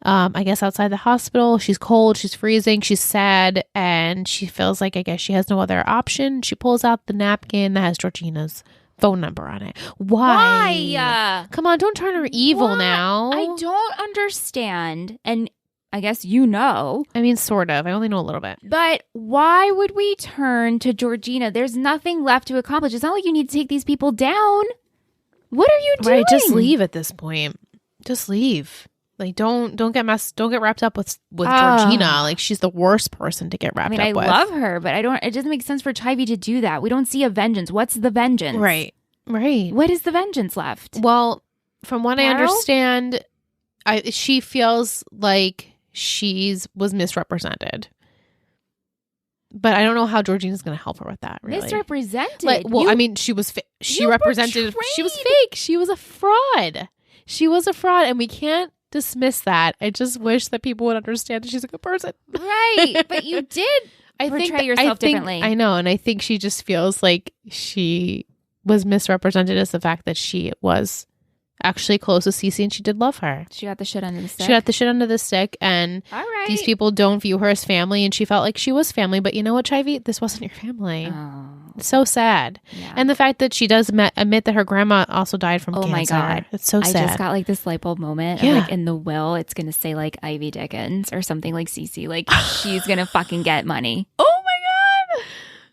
B: I guess outside the hospital. She's cold, she's freezing, she's sad, and she feels like I guess she has no other option. She pulls out the napkin that has Georgina's phone number on it. Why? Come on, don't turn her evil now.
C: I don't understand. And I guess you know.
B: I mean, sort of. I only know a little bit.
C: But why would we turn to Georgina? There's nothing left to accomplish. It's not like you need to take these people down. What are you doing?
B: Right, just leave at this point. Just leave. Like, don't get wrapped up with Georgina. Like, she's the worst person to get wrapped up with.
C: I love her, but it doesn't make sense for Chivy to do that. We don't see a vengeance. What's the vengeance?
B: Right.
C: What is the vengeance left?
B: Well, from what
C: Carol?
B: I understand, she feels like was misrepresented. But I don't know how Georgina's going to help her with that, really.
C: Misrepresented?
B: Like, well, I mean, she represented... She was fake. She was a fraud. She was a fraud, and we can't dismiss that. I just wish that people would understand that she's a good person.
C: Right. But you did portray yourself differently.
B: I know, and I think she just feels like she was misrepresented as the fact that she was actually close with Cece and she did love her.
C: She got the shit under the stick.
B: She got the shit under the stick, and
C: all right.
B: These people don't view her as family, and she felt like she was family. But you know what, Chivy? This wasn't your family.
C: Oh.
B: So sad.
C: Yeah.
B: And the fact that she does admit that her grandma also died from cancer.
C: Oh my God.
B: It's so sad.
C: I just got like this light bulb moment.
B: Yeah.
C: Of, like in the will, it's going to say like Ivy Dickens or something like Cece. Like she's going to fucking get money.
B: Oh my God.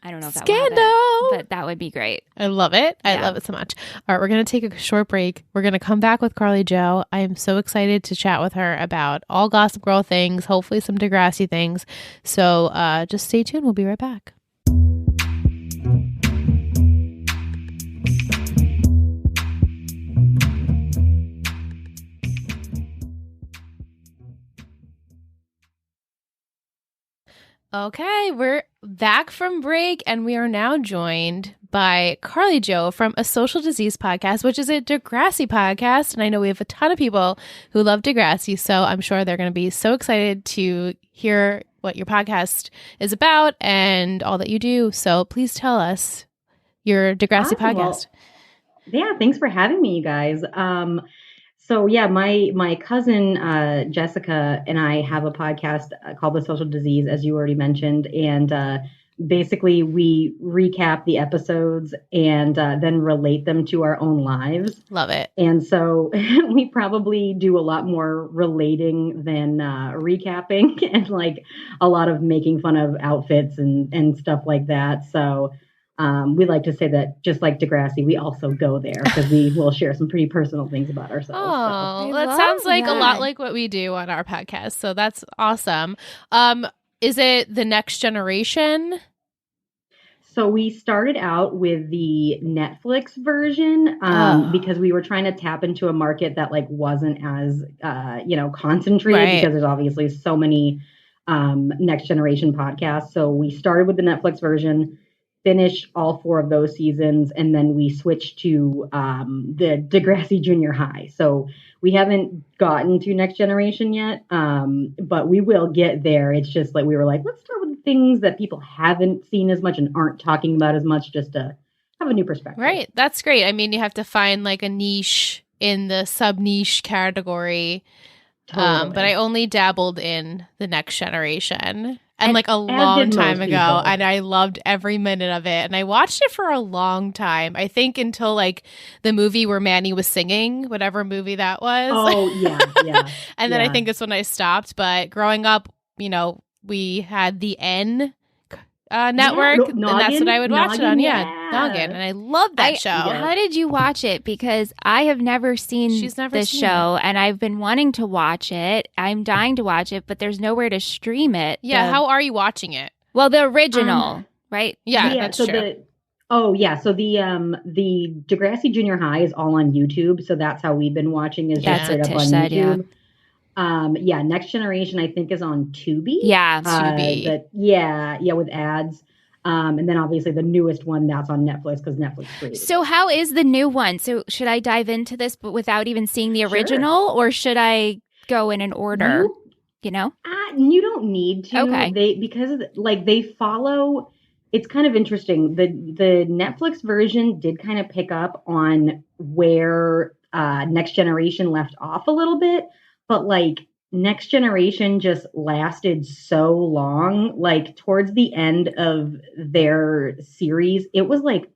C: I don't know if that
B: Scandal.
C: will happen, but that would be great.
B: I love it. I
C: Yeah.
B: love it so much. All right, we're going to take a short break. We're going to come back with Carly Jo. I am so excited to chat with her about all Gossip Girl things, hopefully some Degrassi things. So just stay tuned. We'll be right back. Okay, we're back from break, and we are now joined by Carly Jo from A Social Disease Podcast, which is a Degrassi podcast. And I know we have a ton of people who love Degrassi, so I'm sure they're going to be so excited to hear what your podcast is about and all that you do. So please tell us your Degrassi podcast.
D: Yeah, thanks for having me, you guys. So yeah, my cousin Jessica and I have a podcast called The Social Disease, as you already mentioned, and basically we recap the episodes and then relate them to our own lives.
B: Love it.
D: And so we probably do a lot more relating than recapping, and like a lot of making fun of outfits and stuff like that. So we like to say that just like Degrassi, we also go there because we will share some pretty personal things about ourselves.
B: Oh,
C: so.
B: that sounds like
C: that.
B: a lot like what we do on our podcast. So that's awesome. Is it the next generation?
D: So we started out with the Netflix version because we were trying to tap into a market that like wasn't as concentrated because there's obviously so many next generation podcasts. So we started with the Netflix version, finished all 4 of those seasons, and then we switched to the Degrassi Junior High. So we haven't gotten to Next Generation yet, but we will get there. It's just like we were like, let's start with things that people haven't seen as much and aren't talking about as much, just to have a new perspective.
B: Right. That's great. I mean, you have to find like a niche in the sub-niche category.
D: Totally.
B: But I only dabbled in the Next Generation. And like a long
D: did
B: time
D: most
B: ago,
D: people.
B: and I loved every minute of it. And I watched it for a long time. I think until like the movie where Manny was singing, whatever movie that was.
D: Oh, yeah.
B: And then I
D: Yeah.
B: think that's when I stopped. But growing up, you know, we had the N network, and that's what I would watch it on. Yeah, Noggin. And I loved that show.
C: How did you watch it? Because I have never seen
B: She's never
C: this
B: seen
C: show, and I've been wanting to watch it. I'm dying to watch it, but there's nowhere to stream it.
B: Yeah, how are you watching it?
C: Well, the original, right?
B: Yeah, that's
D: so
B: true.
D: Oh yeah, so the Degrassi Junior High is all on YouTube, so that's how we've been watching is just
C: That's
D: straight
C: what
D: up
C: Tish
D: on
C: said, yeah.
D: YouTube. Yeah, Next Generation I think is on Tubi.
C: Yeah.
B: Tubi.
D: Yeah, with ads. And then obviously the newest one that's on Netflix because Netflix created
C: So
D: it.
C: how is the new one? So should I dive into this but without even seeing the
D: Sure.
C: original, or should I go in an order? You know?
D: You don't need to.
C: Okay.
D: They follow. It's kind of interesting. The Netflix version did kind of pick up on where Next Generation left off a little bit, but like Next Generation just lasted so long. Like towards the end of their series, it was like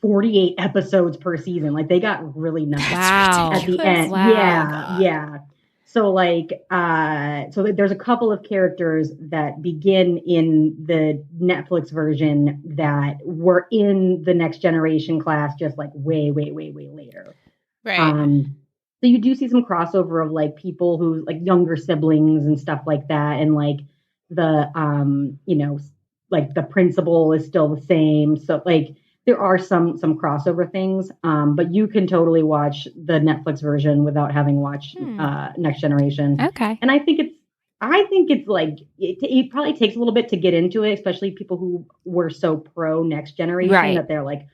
D: 48 episodes per season. Like they got really nuts
C: Wow.
D: at the end.
C: Wow.
D: Yeah. So there's a couple of characters that begin in the Netflix version that were in the Next Generation class just like way, way, way, way later.
B: Right.
D: So you do see some crossover of like people who like younger siblings and stuff like that. And like like the principal is still the same. So like there are some crossover things, but you can totally watch the Netflix version without having watched Next Generation.
C: Okay.
D: And I think it's like it probably takes a little bit to get into it, especially people who were so pro Next Generation
C: Right.
D: that they're like,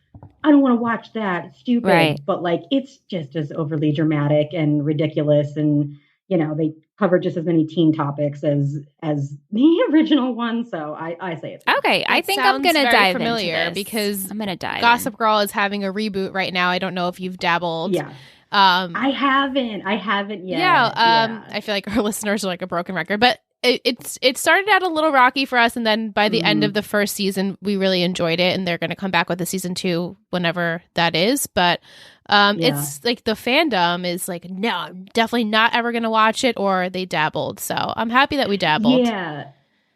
D: I don't want to watch that. It's stupid.
C: Right.
D: But like it's just as overly dramatic and ridiculous, and they cover just as many teen topics as the original one. So I say it's
C: Okay. I think I'm
B: sounds
C: gonna
B: very
C: dive
B: familiar
C: into this
B: because
C: I'm gonna dive
B: Gossip Girl is having a reboot right now. I don't know if you've dabbled.
D: Yeah. I haven't yet.
B: Yeah. I feel like our listeners are like a broken record, but it started out a little rocky for us, and then by the end of the first season, we really enjoyed it, and they're going to come back with a season 2 whenever that is. But it's like the fandom is like, no, I'm definitely not ever going to watch it, or they dabbled. So I'm happy that we dabbled.
D: Yeah.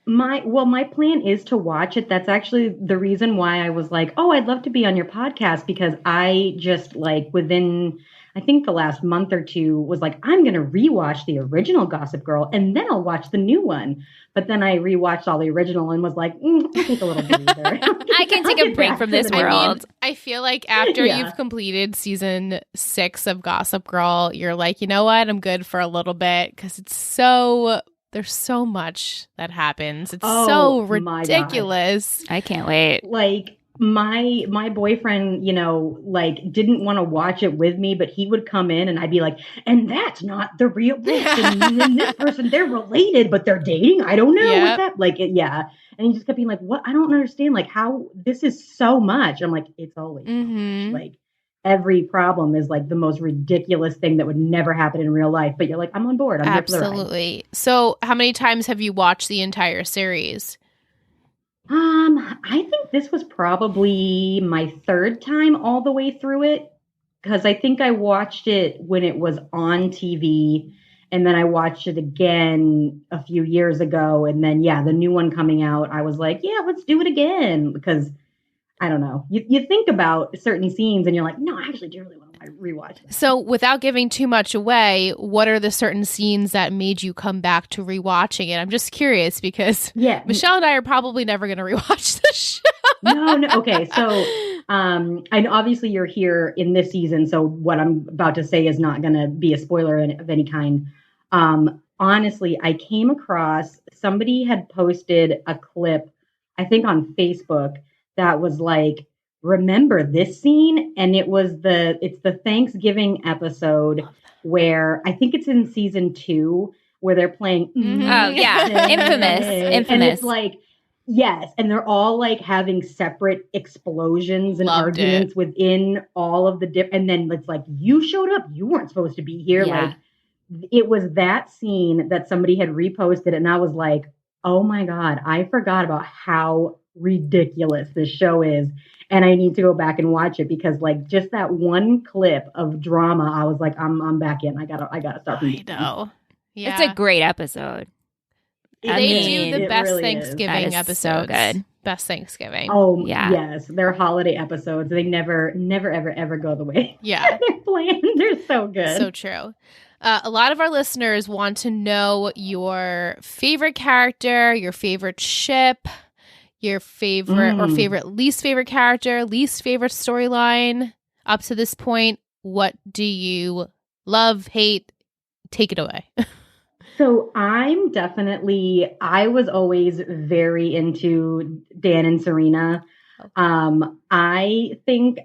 D: My plan is to watch it. That's actually the reason why I was like, oh, I'd love to be on your podcast, because I just like within, I think the last month or two was like, I'm going to rewatch the original Gossip Girl and then I'll watch the new one. But then I rewatched all the original and was like, I'll take a little breather.
C: I can take a break from this world.
B: I feel like after you've completed season 6 of Gossip Girl, you're like, you know what? I'm good for a little bit, because there's so much that happens. It's so ridiculous.
C: I can't wait.
D: Like my boyfriend, like didn't want to watch it with me, but he would come in and I'd be like, and that's not the real person. And this person, they're related, but they're dating. I don't know what that, like, yeah. And he just kept being like, what? I don't understand. Like how this is so much. I'm like, it's always so much. Like every problem is like the most ridiculous thing that would never happen in real life. But you're like, I'm on board. I'm
B: Absolutely. So how many times have you watched the entire series?
D: I think this was probably my third time all the way through it, because I think I watched it when it was on TV, and then I watched it again a few years ago, and then the new one coming out, I was like, yeah, let's do it again, because I don't know. You think about certain scenes and you're like, no, I actually do really want to rewatch it.
B: So without giving too much away, what are the certain scenes that made you come back to rewatching it? I'm just curious, because Michelle and I are probably never going to rewatch the show.
D: No. Okay. So and obviously you're here in this season, so what I'm about to say is not going to be a spoiler of any kind. Honestly, I came across, somebody had posted a clip, I think on Facebook, that was like, remember this scene? And it's the Thanksgiving episode where I think it's in season 2 where they're playing.
C: Oh yeah. Infamous.
D: And it's like, yes. And they're all like having separate explosions and arguments within all of the and then it's like, you showed up, you weren't supposed to be here.
C: Yeah.
D: Like it was that scene that somebody had reposted, and I was like, oh my God, I forgot about how ridiculous this show is, and I need to go back and watch it, because like just that one clip of drama, I was like, I'm back in. I gotta start.
B: I know. Yeah,
C: it's a great episode.
B: They do the best
D: really
B: Thanksgiving episodes.
C: So good.
B: Best Thanksgiving.
D: Oh
C: yeah.
D: Yes, their holiday episodes. They never ever go the way they're planned. They're so good.
B: So true. A lot of our listeners want to know your favorite character, your favorite ship, your favorite or least favorite character, least favorite storyline up to this point. What do you love, hate? Take it away.
D: So I was always very into Dan and Serena. I think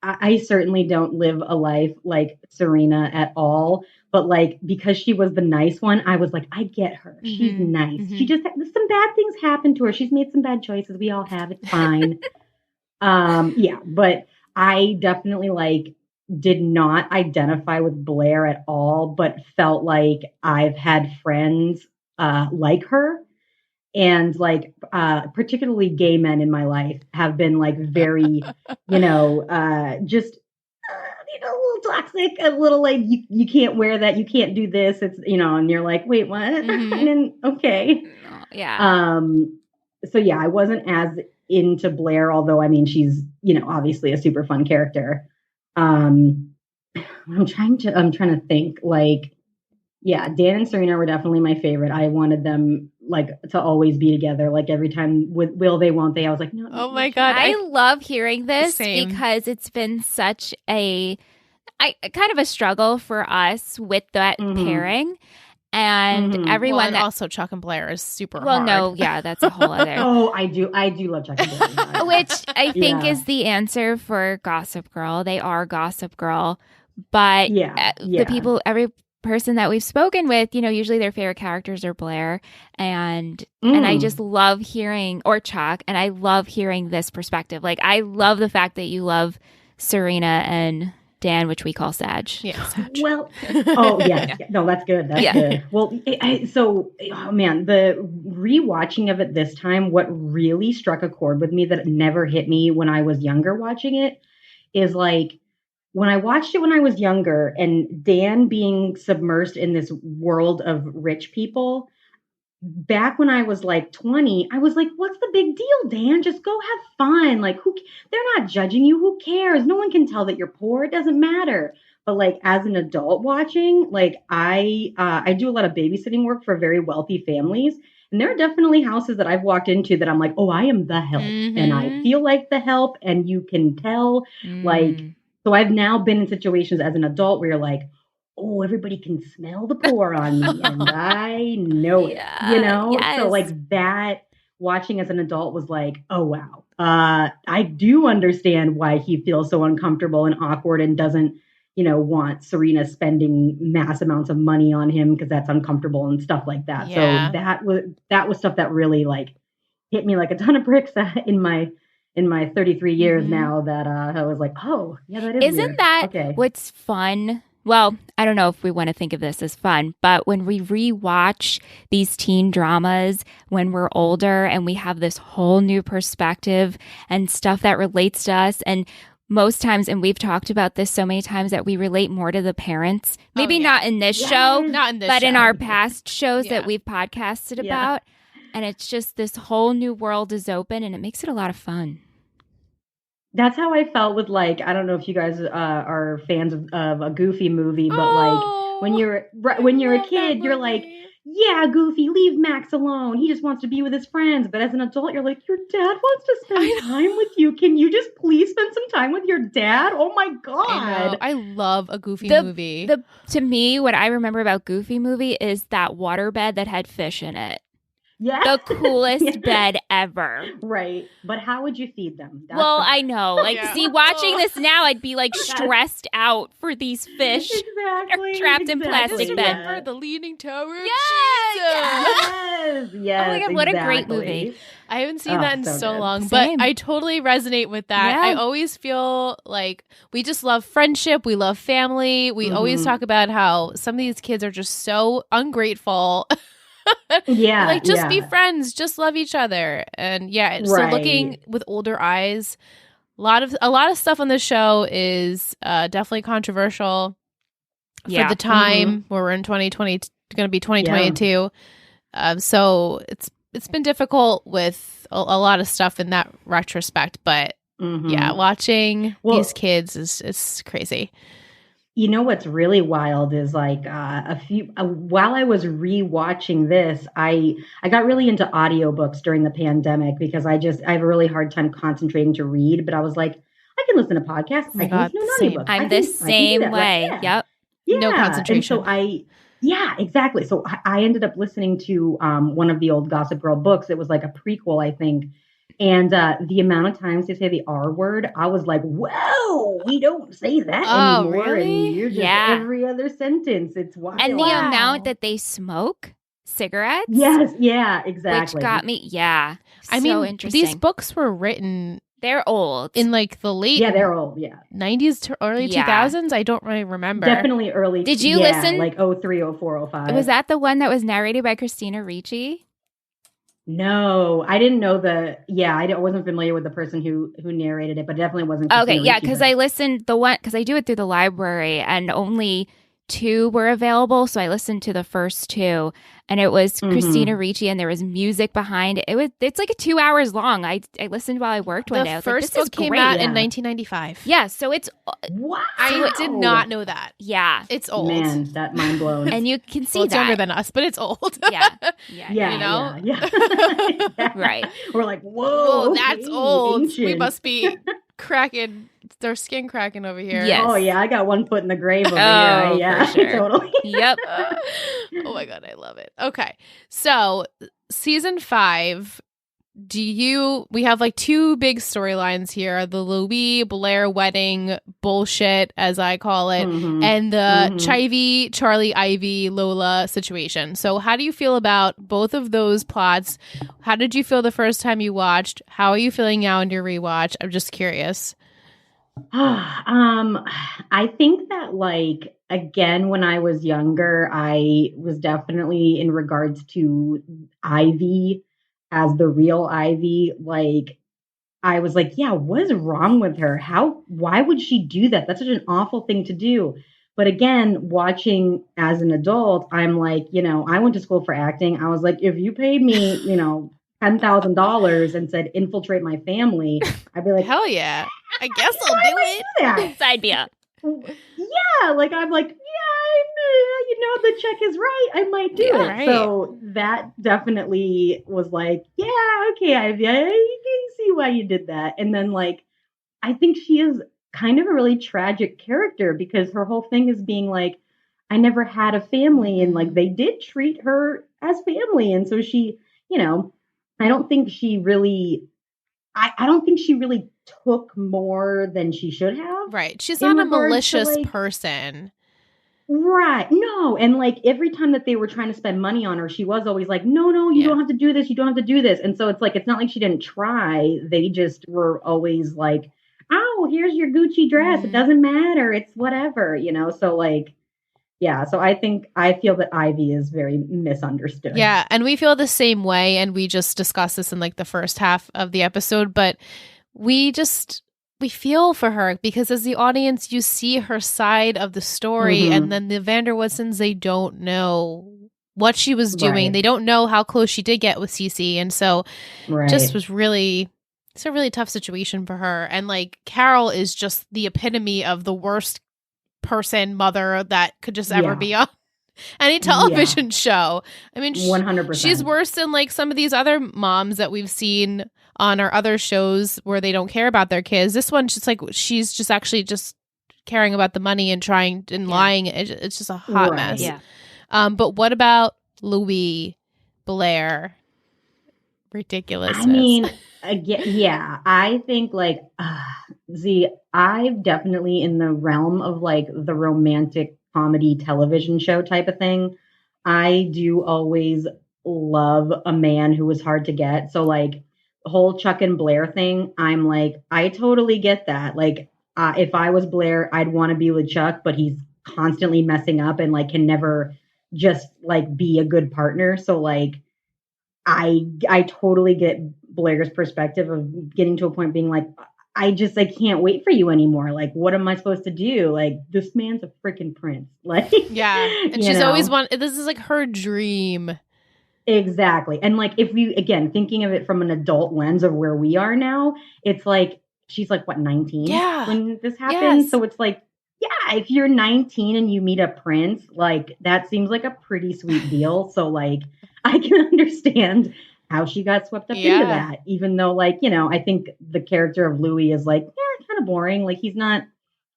D: I certainly don't live a life like Serena at all, but because she was the nice one, I was like, I get her. She's nice. She just some bad things happen to her. She's made some bad choices. We all have. It's fine. But I definitely did not identify with Blair at all, but felt like I've had friends like her. And particularly gay men in my life have been very, just a little toxic, a little you can't wear that, you can't do this. It's and you're like, wait, what? And then okay,
C: yeah.
D: So yeah, I wasn't as into Blair, although I mean she's obviously a super fun character. I'm trying to think yeah, Dan and Serena were definitely my favorite. I wanted them to always be together. Every time with will they, won't they? I was like, no.
B: Oh my God.
C: I love hearing this
B: Same.
C: because it's been such kind of a struggle for us with that pairing. And everyone
B: also Chuck and Blair is super hard.
C: Well, no, yeah, that's a whole other.
D: Oh, I do love Chuck and Blair.
C: Which I think is the answer for Gossip Girl. They are Gossip Girl. But the people, every person that we've spoken with, usually their favorite characters are Blair, and I just love hearing, or Chuck, and I love hearing this perspective. I love the fact that you love Serena and Dan, which we call Sag.
B: Yeah, Sag.
D: Well, yes. No, that's good. That's good. Well, man, the rewatching of it this time, what really struck a chord with me that never hit me when I was younger watching it is when I watched it when I was younger and Dan being submersed in this world of rich people, back when I was 20, I was like, what's the big deal, Dan? Just go have fun. They're not judging you. Who cares? No one can tell that you're poor. It doesn't matter. But as an adult watching, I do a lot of babysitting work for very wealthy families. And there are definitely houses that I've walked into that I'm like, oh, I am the help. And I feel like the help. And you can tell so I've now been in situations as an adult where you're like, oh, everybody can smell the poor on me. And I know it,
C: Yes.
D: So that watching as an adult was like, oh, wow. I do understand why he feels so uncomfortable and awkward and doesn't, want Serena spending mass amounts of money on him because that's uncomfortable and stuff like that.
B: Yeah.
D: So that was stuff that really hit me like a ton of bricks in my 33 years now that I was like, oh, yeah, that is
C: Isn't
D: weird.
C: that
D: okay.
C: What's fun? Well, I don't know if we want to think of this as fun, but when we rewatch these teen dramas when we're older and we have this whole new perspective and stuff that relates to us, and most times, and we've talked about this so many times, that we relate more to the parents. Maybe not in this show,
B: not in this
C: but
B: show.
C: in our past shows that we've podcasted about. And it's just this whole new world is open and it makes it a lot of fun.
D: That's how I felt with I don't know if you guys are fans of a Goofy movie, but when you're a kid, you're like, yeah, Goofy, leave Max alone. He just wants to be with his friends. But as an adult, you're like, your dad wants to spend time with you. Can you just please spend some time with your dad? Oh my God.
B: I love a Goofy movie.
C: To me, what I remember about Goofy movie is that waterbed that had fish in it.
D: Yeah.
C: The coolest bed ever.
D: Right. But how would you feed them?
C: I know. See, watching this now, I'd be stressed out for these fish.
D: Exactly.
C: Trapped in plastic bed.
B: Remember the Leaning Tower of
D: Yes.
C: Oh my God, what a great movie.
B: I haven't seen that in so
D: good.
B: long,
C: Same.
B: but I totally resonate with that. I always feel like we just love friendship. We love family. We always talk about how some of these kids are just so ungrateful. Just be friends, just love each other. And so looking with older eyes, a lot of stuff on this show is definitely controversial for the time where we're in 2020, going to be 2022. So it's been difficult with a lot of stuff in that retrospect, but watching these kids is crazy.
D: You know what's really wild is like while I was rewatching this, I got really into audiobooks during the pandemic because I have a really hard time concentrating to read, but I was like, I can listen to podcasts,
B: my
D: I can
B: God,
D: listen to an
B: same.
D: audiobook.
C: I'm
D: I
C: the
D: can do
C: same
D: that, right?
C: way. Yep.
B: No
D: And
B: concentration.
D: so yeah, exactly. So I ended up listening to one of the old Gossip Girl books. It was like a prequel, I think. And the amount of times they say the R word, I was like, whoa, we don't say that
B: Oh,
D: anymore.
B: really?
D: And you're just
C: Yeah.
D: every other sentence. It's wild.
C: And the
B: Wow.
C: amount that they smoke cigarettes.
D: Yes, yeah, exactly.
C: Which got me, yeah.
B: I
C: so
B: mean,
C: interesting.
B: these books were written
C: They're old.
B: in like the late
D: Yeah, they're old, yeah.
B: 90s to early
C: Yeah.
B: 2000s. I don't really remember.
D: Definitely early.
C: Did you listen?
D: Like 03, 04, 05.
C: Was that the one that was narrated by Christina Ricci?
D: No, I didn't know I wasn't familiar with the person who narrated it, but definitely wasn't.
C: Okay,
D: Christina
C: yeah,
D: Ricci,
C: because
D: but-
C: I listened because I do it through the library and only 2 were available, so I listened to the first 2, and it was Christina Ricci, and there was music behind it. It's like 2 hours long. I listened while I worked one day. I
B: The
C: was
B: first
C: like, this
B: book
C: is
B: came
C: great.
B: out
D: Yeah.
B: in 1995.
C: Yeah, so it's
D: Wow.
B: I did not know that.
C: yeah,
B: It's old.
D: Man, that mind blown.
C: and you can see
B: Well, it's
C: that.
B: younger than us, but it's old.
C: yeah,
D: yeah,
B: you know?
D: yeah.
C: Right.
D: We're like, whoa,
B: Whoa, that's
D: okay,
B: old. We
D: ancient.
B: must be cracking, their skin cracking over here.
C: Yes.
D: Oh yeah, I got one foot in the grave over
C: Oh,
D: here. Yeah,
C: for sure.
D: totally.
C: Yep.
B: Oh my God, I love it. Okay. So, season 5, we have like 2 big storylines here, the Louis Blair wedding bullshit, as I call it,
D: Mhm.
B: and the
D: Mhm.
B: Chivy, Charlie, Ivy, Lola situation. So how do you feel about both of those plots? How did you feel the first time you watched? How are you feeling now in your rewatch? I'm just curious.
D: I think that like again when I was younger, I was definitely in regards to Ivy as the real Ivy, like I was like, yeah, what is wrong with her? Why would she do that? That's such an awful thing to do. But again, watching as an adult, I'm like, I went to school for acting. I was like, if you paid me, $10,000 and said infiltrate my family, I'd be like,
B: Hell yeah. I guess I'll do it.
D: that.
C: Side beer.
D: Yeah, like I'm like, the check is right. I might do
B: Yeah,
D: it.
B: right.
D: So that definitely was like, yeah, okay, Ivy, I can see why you did that. And then like, I think she is kind of a really tragic character because her whole thing is being like, I never had a family, and like they did treat her as family, and so she, I don't think she really. I don't think she really took more than she should have.
B: Right. She's
D: in
B: not a
D: regards to,
B: malicious
D: like-
B: person.
D: Right. No. And like every time that they were trying to spend money on her, she was always like, no, you
B: Yeah.
D: don't have to do this. You don't have to do this. And so it's like, it's not like she didn't try. They just were always like, oh, here's your Gucci dress.
B: Mhm.
D: It doesn't matter. It's whatever, So like, yeah. So I feel that Ivy is very misunderstood.
B: Yeah, and we feel the same way, and we just discussed this in like the first half of the episode, but we feel for her because as the audience, you see her side of the story,
D: Mhm.
B: and then the Vanderwoodsons, they don't know what she was doing.
D: Right.
B: They don't know how close she did get with Cece, and so
D: Right.
B: just was really, it's a really tough situation for her. And like Carol is just the epitome of the worst mother that could just ever
D: Yeah.
B: be on any television show. I mean,
D: 100%.
B: she's worse than like some of these other moms that we've seen on our other shows where they don't care about their kids. This one, just like she's just actually just caring about the money and trying and lying. It's just a hot
D: Right.
B: mess.
C: Yeah.
B: But what about Louis Blair? Ridiculousness.
D: I mean, again, yeah, I think like, I've definitely in the realm of like the romantic comedy television show type of thing. I do always love a man who is hard to get. So like the whole Chuck and Blair thing, I'm like, I totally get that. Like, if I was Blair, I'd want to be with Chuck, but he's constantly messing up and like can never just like be a good partner. So like, I totally get Blair's perspective of getting to a point being like, I can't wait for you anymore. Like, what am I supposed to do? Like, this man's a freaking prince. Like,
B: yeah. And she's always this is like her dream.
D: Exactly. And like, if we, again, thinking of it from an adult lens of where we are now, it's like, she's like, what, 19?
B: Yeah.
D: When this happened?
B: Yes.
D: So it's like, yeah, if you're 19 and you meet a prince, like that seems like a pretty sweet deal. So like I can understand how she got swept up into that, even though like, you know, I think the character of Louis is like, kind of boring. Like he's not,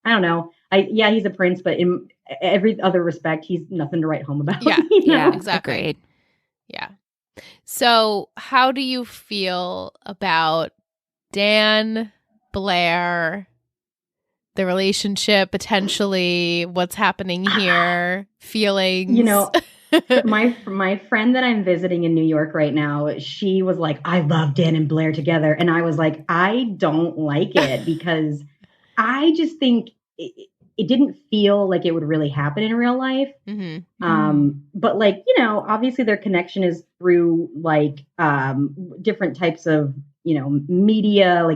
D: I don't know. He's a prince, but in every other respect, he's nothing to write home about.
B: Yeah,
D: you know?
B: yeah, exactly.
C: Agreed.
B: Yeah. So how do you feel about Dan, Blair, the relationship, potentially what's happening here, feelings?
D: You know, my friend that I'm visiting in New York right now, she was like, I love Dan and Blair together. And I was like, I don't like it because I just think it didn't feel like it would really happen in real life. But like, you know, obviously their connection is through like different types of, you know, media,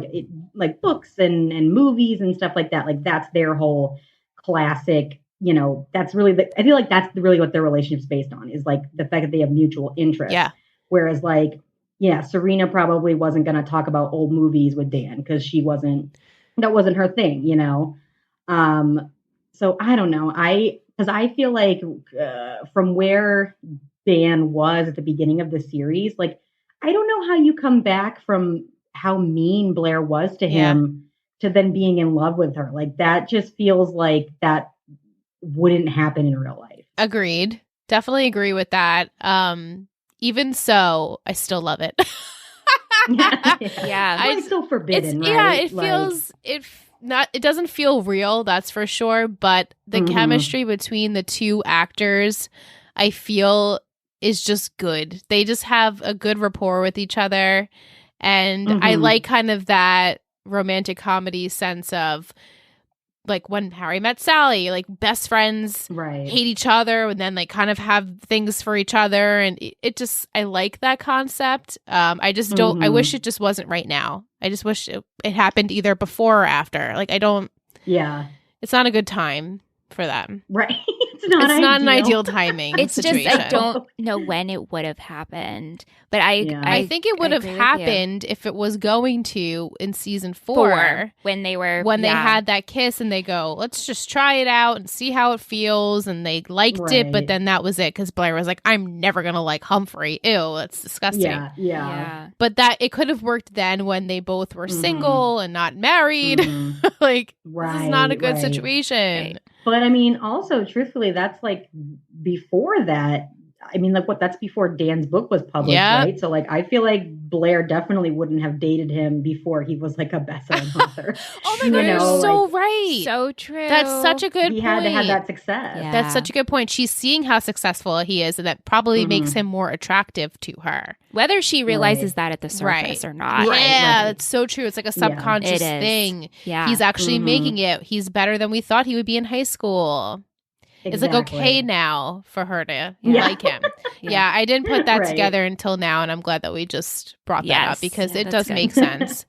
D: like books and movies and stuff like that. Like that's their whole classic, you know, that's really I feel like that's really what their relationship's based on, is like the fact that they have mutual interests.
B: Yeah.
D: Whereas like, yeah, Serena probably wasn't going to talk about old movies with Dan because that wasn't her thing, you know? So I don't know. Because I feel like from where Dan was at the beginning of the series, like, I don't know how you come back from how mean Blair was to him to then being in love with her. Like, that just feels like that wouldn't happen in real life.
B: Agreed. Definitely agree with that. Even so, I still love it.
C: Yeah.
D: It's still forbidden, right?
B: Yeah, it feels it doesn't feel real, that's for sure, but the chemistry between the two actors, I feel, is just good. They just have a good rapport with each other, and I like kind of that romantic comedy sense of like when Harry met Sally, like best friends hate each other and then like kind of have things for each other, and it just, I like that concept. I just don't, I wish it just wasn't right now. I just wish it happened either before or after. Like it's not a good time for them.
D: Right. It's
B: not an ideal timing.
C: It's
B: situation.
C: just, I don't know when it would have happened, but I
B: think it would have happened if it was going to in season 4
C: when they
B: had that kiss and they go, let's just try it out and see how it feels, and they liked it, but then that was it because Blair was like, I'm never gonna like Humphrey, ew, that's disgusting. But that it could have worked then when they both were single and not married. Like, this is not a good situation.
D: But I mean, also, truthfully, that's like before that. I mean, like that's before Dan's book was published, right? So like, I feel like Blair definitely wouldn't have dated him before he was like a best-selling author.
B: Oh my God, you're so right.
C: So true.
B: That's such a good point.
D: He had to have that success.
C: Yeah.
B: That's such a good point. She's seeing how successful he is, and that probably makes him more attractive to her.
C: Whether she realizes that at the surface or not.
B: Yeah, that's so true. It's like a subconscious thing.
C: Yeah.
B: He's actually making it. He's better than we thought he would be in high school. Exactly. It's like okay now for her to like him. I didn't put that together until now, and I'm glad that we just brought that up because it does make sense.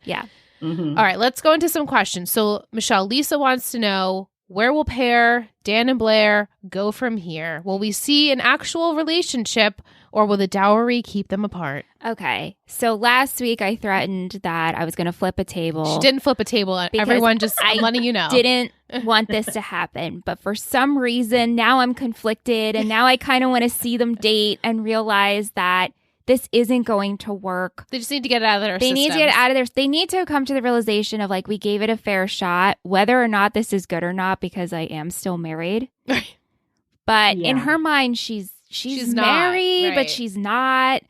B: All right, let's go into some questions. So, Michelle, Lisa wants to know, where will Dan and Blair go from here? Will we see an actual relationship, or will the dowry keep them apart?
C: Okay. So last week I threatened that I was going to flip a table.
B: She didn't flip a table. Everyone just, I'm letting you know.
C: Didn't want this to happen. But for some reason, now I'm conflicted. And now I kind of want to see them date and realize that this isn't going to work.
B: They just need to get it out of their
C: They need to get it out of their... They need to come to the realization of like, we gave it a fair shot, whether or not this is good or not, because I am still married. But in her mind, she's married,
B: not,
C: but she's not.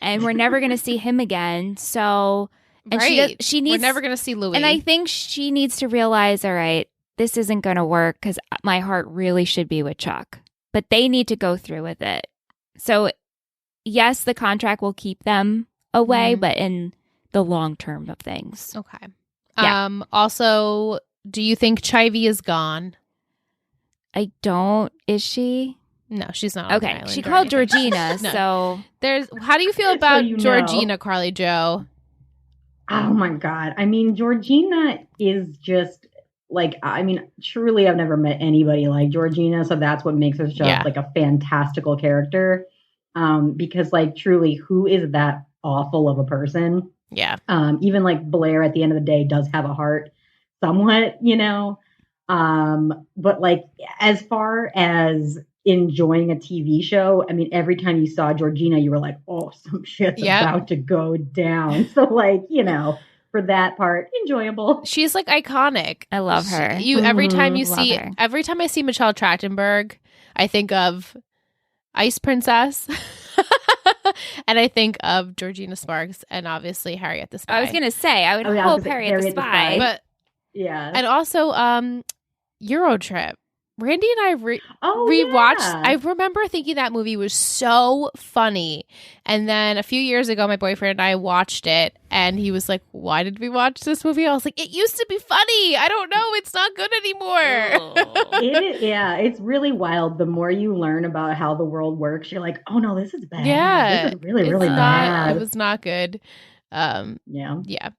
C: And we're never going to see him again. So, and she needs,
B: we're never going to see Louis.
C: And I think she needs to realize, all right, this isn't going to work because my heart really should be with Chuck. But they need to go through with it. So, yes, the contract will keep them away, but in the long term of things.
B: Okay. Yeah. Also, do you think Chivy is gone?
C: I don't. Is she?
B: No, she's not.
C: Okay, she called Georgina. So
B: how do you feel about Georgina, Carly Jo?
D: Oh my God! I mean, Georgina is just like, I mean, truly, I've never met anybody like Georgina. So that's what makes her just like a fantastical character. Because like, truly, who is that awful of a person?
B: Yeah.
D: Even like Blair at the end of the day does have a heart, somewhat, you know. But like, as far as enjoying a TV show, I mean, every time you saw Georgina, you were like, oh, some shit's about to go down. So like, for that part, enjoyable.
B: She's like iconic.
C: I love her.
B: Every time you
C: Love
B: see,
C: her.
B: every time I see Michelle Trachtenberg, I think of Ice Princess, and I think of Georgina Sparks, and obviously Harriet the Spy.
C: I was gonna say I would hope Harriet the Spy,
B: but
D: yeah,
B: and also Eurotrip. Randy and I rewatched.
D: Yeah.
B: I remember thinking that movie was so funny. And then a few years ago, my boyfriend and I watched it. And he was like, why did we watch this movie? I was like, it used to be funny. I don't know. It's not good anymore.
D: It's really wild. The more you learn about how the world works, you're like, oh no, this is bad.
B: Yeah.
D: This is really bad.
B: It was not good.
D: Yeah.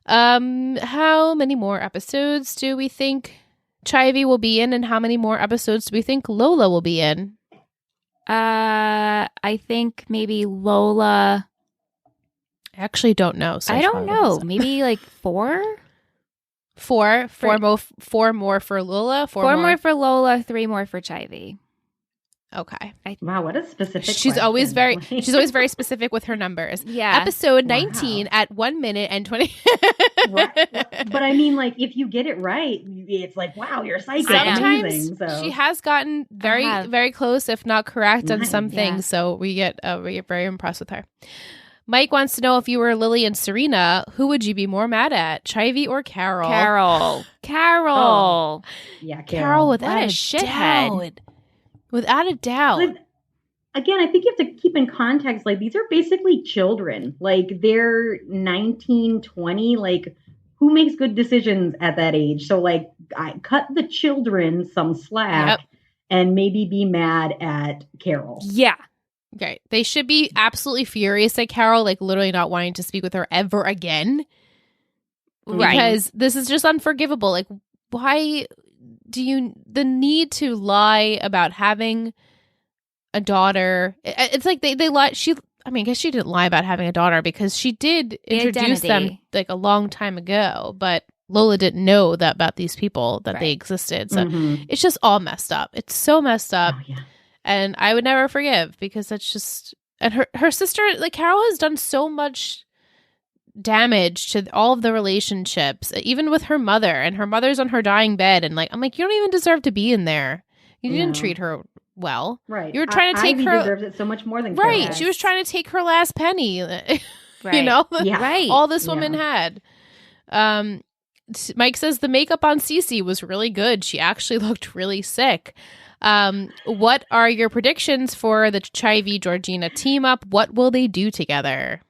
B: How many more episodes do we think Chivy will be in, and how many more episodes do we think Lola will be in?
C: I think maybe Lola.
B: I actually don't know. So
C: I don't know. Maybe like 4?
B: Four more for Lola.
C: Four more for Lola. 3 more for Chivy.
B: Okay.
D: Wow, what a specific
B: She's
D: question.
B: always very specific with her numbers.
C: Yeah.
B: Episode 19 at 1 minute and 20.
D: Right. But I mean, like, if you get it right, it's like, wow, you're psychic.
B: Sometimes
D: Amazing. So.
B: she has gotten very close, if not correct, on some things. So we get very impressed with her. Mike wants to know, if you were Lily and Serena, who would you be more mad at, Chivy or Carol?
C: Carol.
D: Oh. Yeah,
B: Carol without
C: What a
B: a
C: shithead.
B: doubt. Without a doubt.
D: But again, I think you have to keep in context, like, these are basically children. Like, they're 19, 20. Like, who makes good decisions at that age? So, like, I cut the children some slack and maybe be mad at Carol.
C: Yeah.
B: Okay. They should be absolutely furious at Carol, like literally not wanting to speak with her ever again.
C: Right.
B: Because this is just unforgivable. Like, why do the need to lie about having a daughter? It's like they lie. I guess she didn't lie about having a daughter, because she did introduce them like a long time ago, but Lola didn't know that about these people, that they existed. So it's just all messed up. It's so messed up.
D: Oh, yeah.
B: And I would never forgive, because that's just, and her sister, like Carol has done so much damage to all of the relationships, even with her mother, and her mother's on her dying bed. And like, I'm like, you don't even deserve to be in there. You didn't treat her well.
D: Right.
B: You were trying to take
D: Ivy
B: her.
D: deserves it so much more than
B: Right.
D: Carol.
B: She was trying to take her last penny.
C: Right.
D: Yeah.
C: Right.
B: All this woman had. Mike says the makeup on Cece was really good. She actually looked really sick. What are your predictions for the Chivy Georgina team up? What will they do together?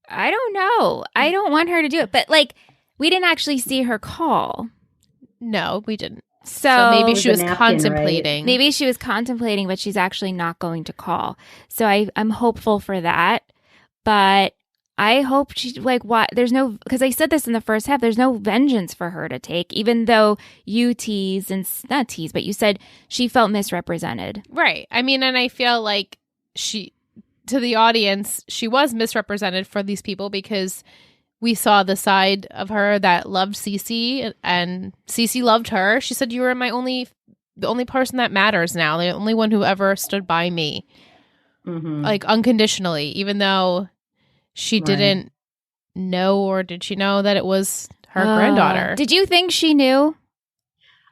C: I don't know. I don't want her to do it. But like, we didn't actually see her call.
B: No, we didn't.
C: So
B: maybe she was
D: napkin,
B: contemplating.
D: right?
C: Maybe she was contemplating, but she's actually not going to call. So I'm hopeful for that. But I hope she's like, what? There's no, because I said this in the first half, there's no vengeance for her to take, even though you teased, and not teased, but you said she felt misrepresented.
B: Right. I mean, and I feel like to the audience, she was misrepresented for these people, because we saw the side of her that loved Cece, and Cece loved her. She said, you were the only person that matters now, the only one who ever stood by me, like unconditionally, even though she didn't know, or did she know that it was her granddaughter?
C: Did you think she knew?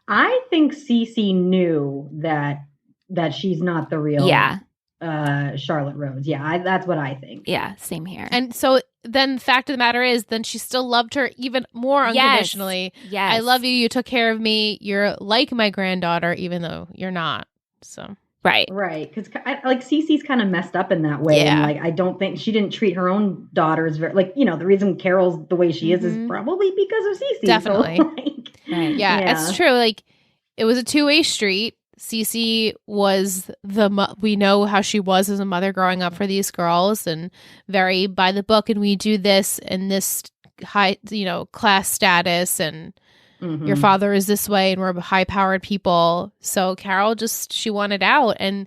D: I think Cece knew that she's not the real Charlotte Rhodes. Yeah, that's what I think.
C: Yeah, same here.
B: And so then the fact of the matter is, then she still loved her even more unconditionally.
C: Yes.
B: I love you. You took care of me. You're like my granddaughter, even though you're not. So
C: Right.
D: Because like Cece's kind of messed up in that way.
B: Yeah.
D: And like, I don't think she didn't treat her own daughters very, like, the reason Carol's the way she is probably because of Cece.
B: Definitely.
D: So, like,
C: Right.
B: yeah, it's true. Like, it was a two-way street. Cece was we know how she was as a mother growing up for these girls, and very by the book, and we do this in this high, class status, and your father is this way, and we're high-powered people. So Carol she wanted out. And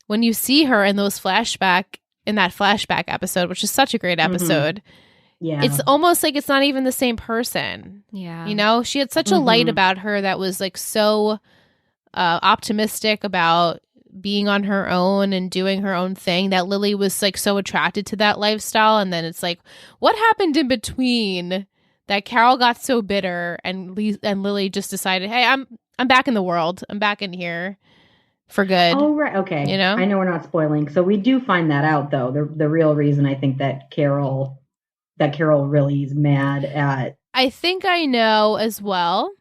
B: when you see her in that flashback episode, which is such a great episode,
D: Yeah.
B: it's almost like it's not even the same person.
C: Yeah.
B: You know, she had such a light about her that was like so optimistic about being on her own and doing her own thing, that Lily was like so attracted to that lifestyle. And then it's like, what happened in between that Carol got so bitter and Lily just decided, hey, I'm back in the world. I'm back in here for good.
D: Oh, right. Okay.
B: You know?
D: I know we're not spoiling. So we do find that out, though. The real reason I think that Carol really is mad at.
B: I think I know as well.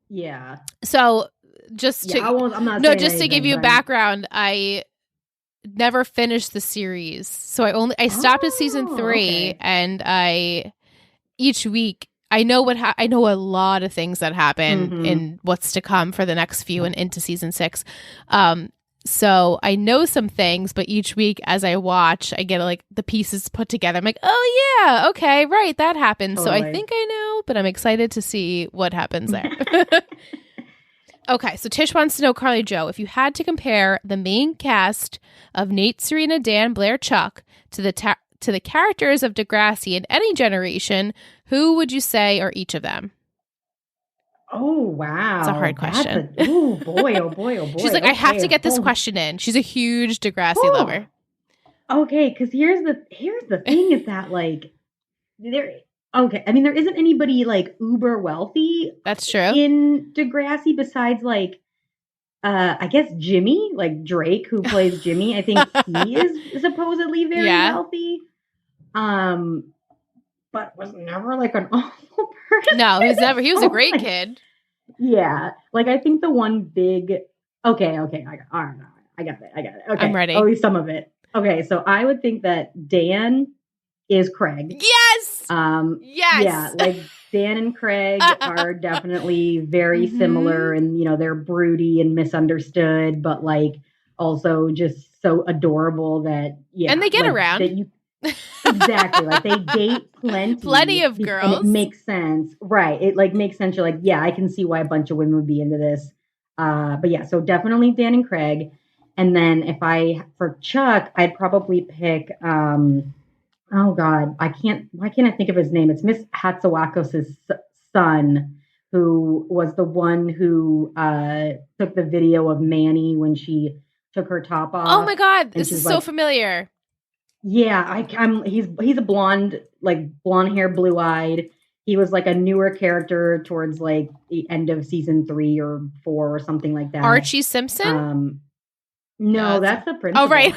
D: Yeah.
B: So just to
D: I'm not
B: no,
D: saying
B: just to give
D: anything,
B: you
D: but
B: background, I never finished the series. So I stopped at season 3
D: okay.
B: and each week I know I know a lot of things that happen in what's to come for the next few and into season 6. So I know some things, but each week as I watch, I get like the pieces put together. I'm like, oh yeah, okay, right, that happened.
D: Totally.
B: So I think I know, but I'm excited to see what happens there. Okay, so Tish wants to know, Carly Jo, if you had to compare the main cast of Nate, Serena, Dan, Blair, Chuck to the characters of Degrassi in any generation, who would you say are each of them?
D: Oh, wow.
B: It's a hard question.
D: Oh, boy. Oh, boy. Oh, boy.
B: She's like, I have to get this question in. She's a huge Degrassi lover.
D: Okay, because here's the thing is that, like, okay, I mean, there isn't anybody, like, uber wealthy.
B: That's true.
D: In Degrassi besides, like, I guess Jimmy, like Drake, who plays Jimmy. I think he is supposedly very wealthy. But was never like an awful person.
B: No, he was a great kid.
D: Yeah. Like I think the one big okay, all right, I got it. Okay.
B: I'm ready.
D: At least some of it. Okay, so I would think that Dan is Craig.
B: Yes. Yes.
D: Yeah, like Dan and Craig are definitely very similar, and you know, they're broody and misunderstood, but like also just so adorable that
B: and they get
D: like,
B: around.
D: That you exactly like they date plenty
B: of girls.
D: It makes sense, right? It like makes sense. You're like, yeah, I can see why a bunch of women would be into this. But yeah, so definitely Dan and Craig, and then for Chuck, I'd probably pick. Oh God, why can't I think of his name? It's Miss Hatsawakos' son, who was the one who took the video of Manny when she took her top off.
B: Oh my God, this is so familiar.
D: Yeah, he's a blonde hair, blue eyed. He was like a newer character towards like the end of season 3 or 4 or something like that.
B: Archie Simpson?
D: No, that's the principal.
B: Oh right.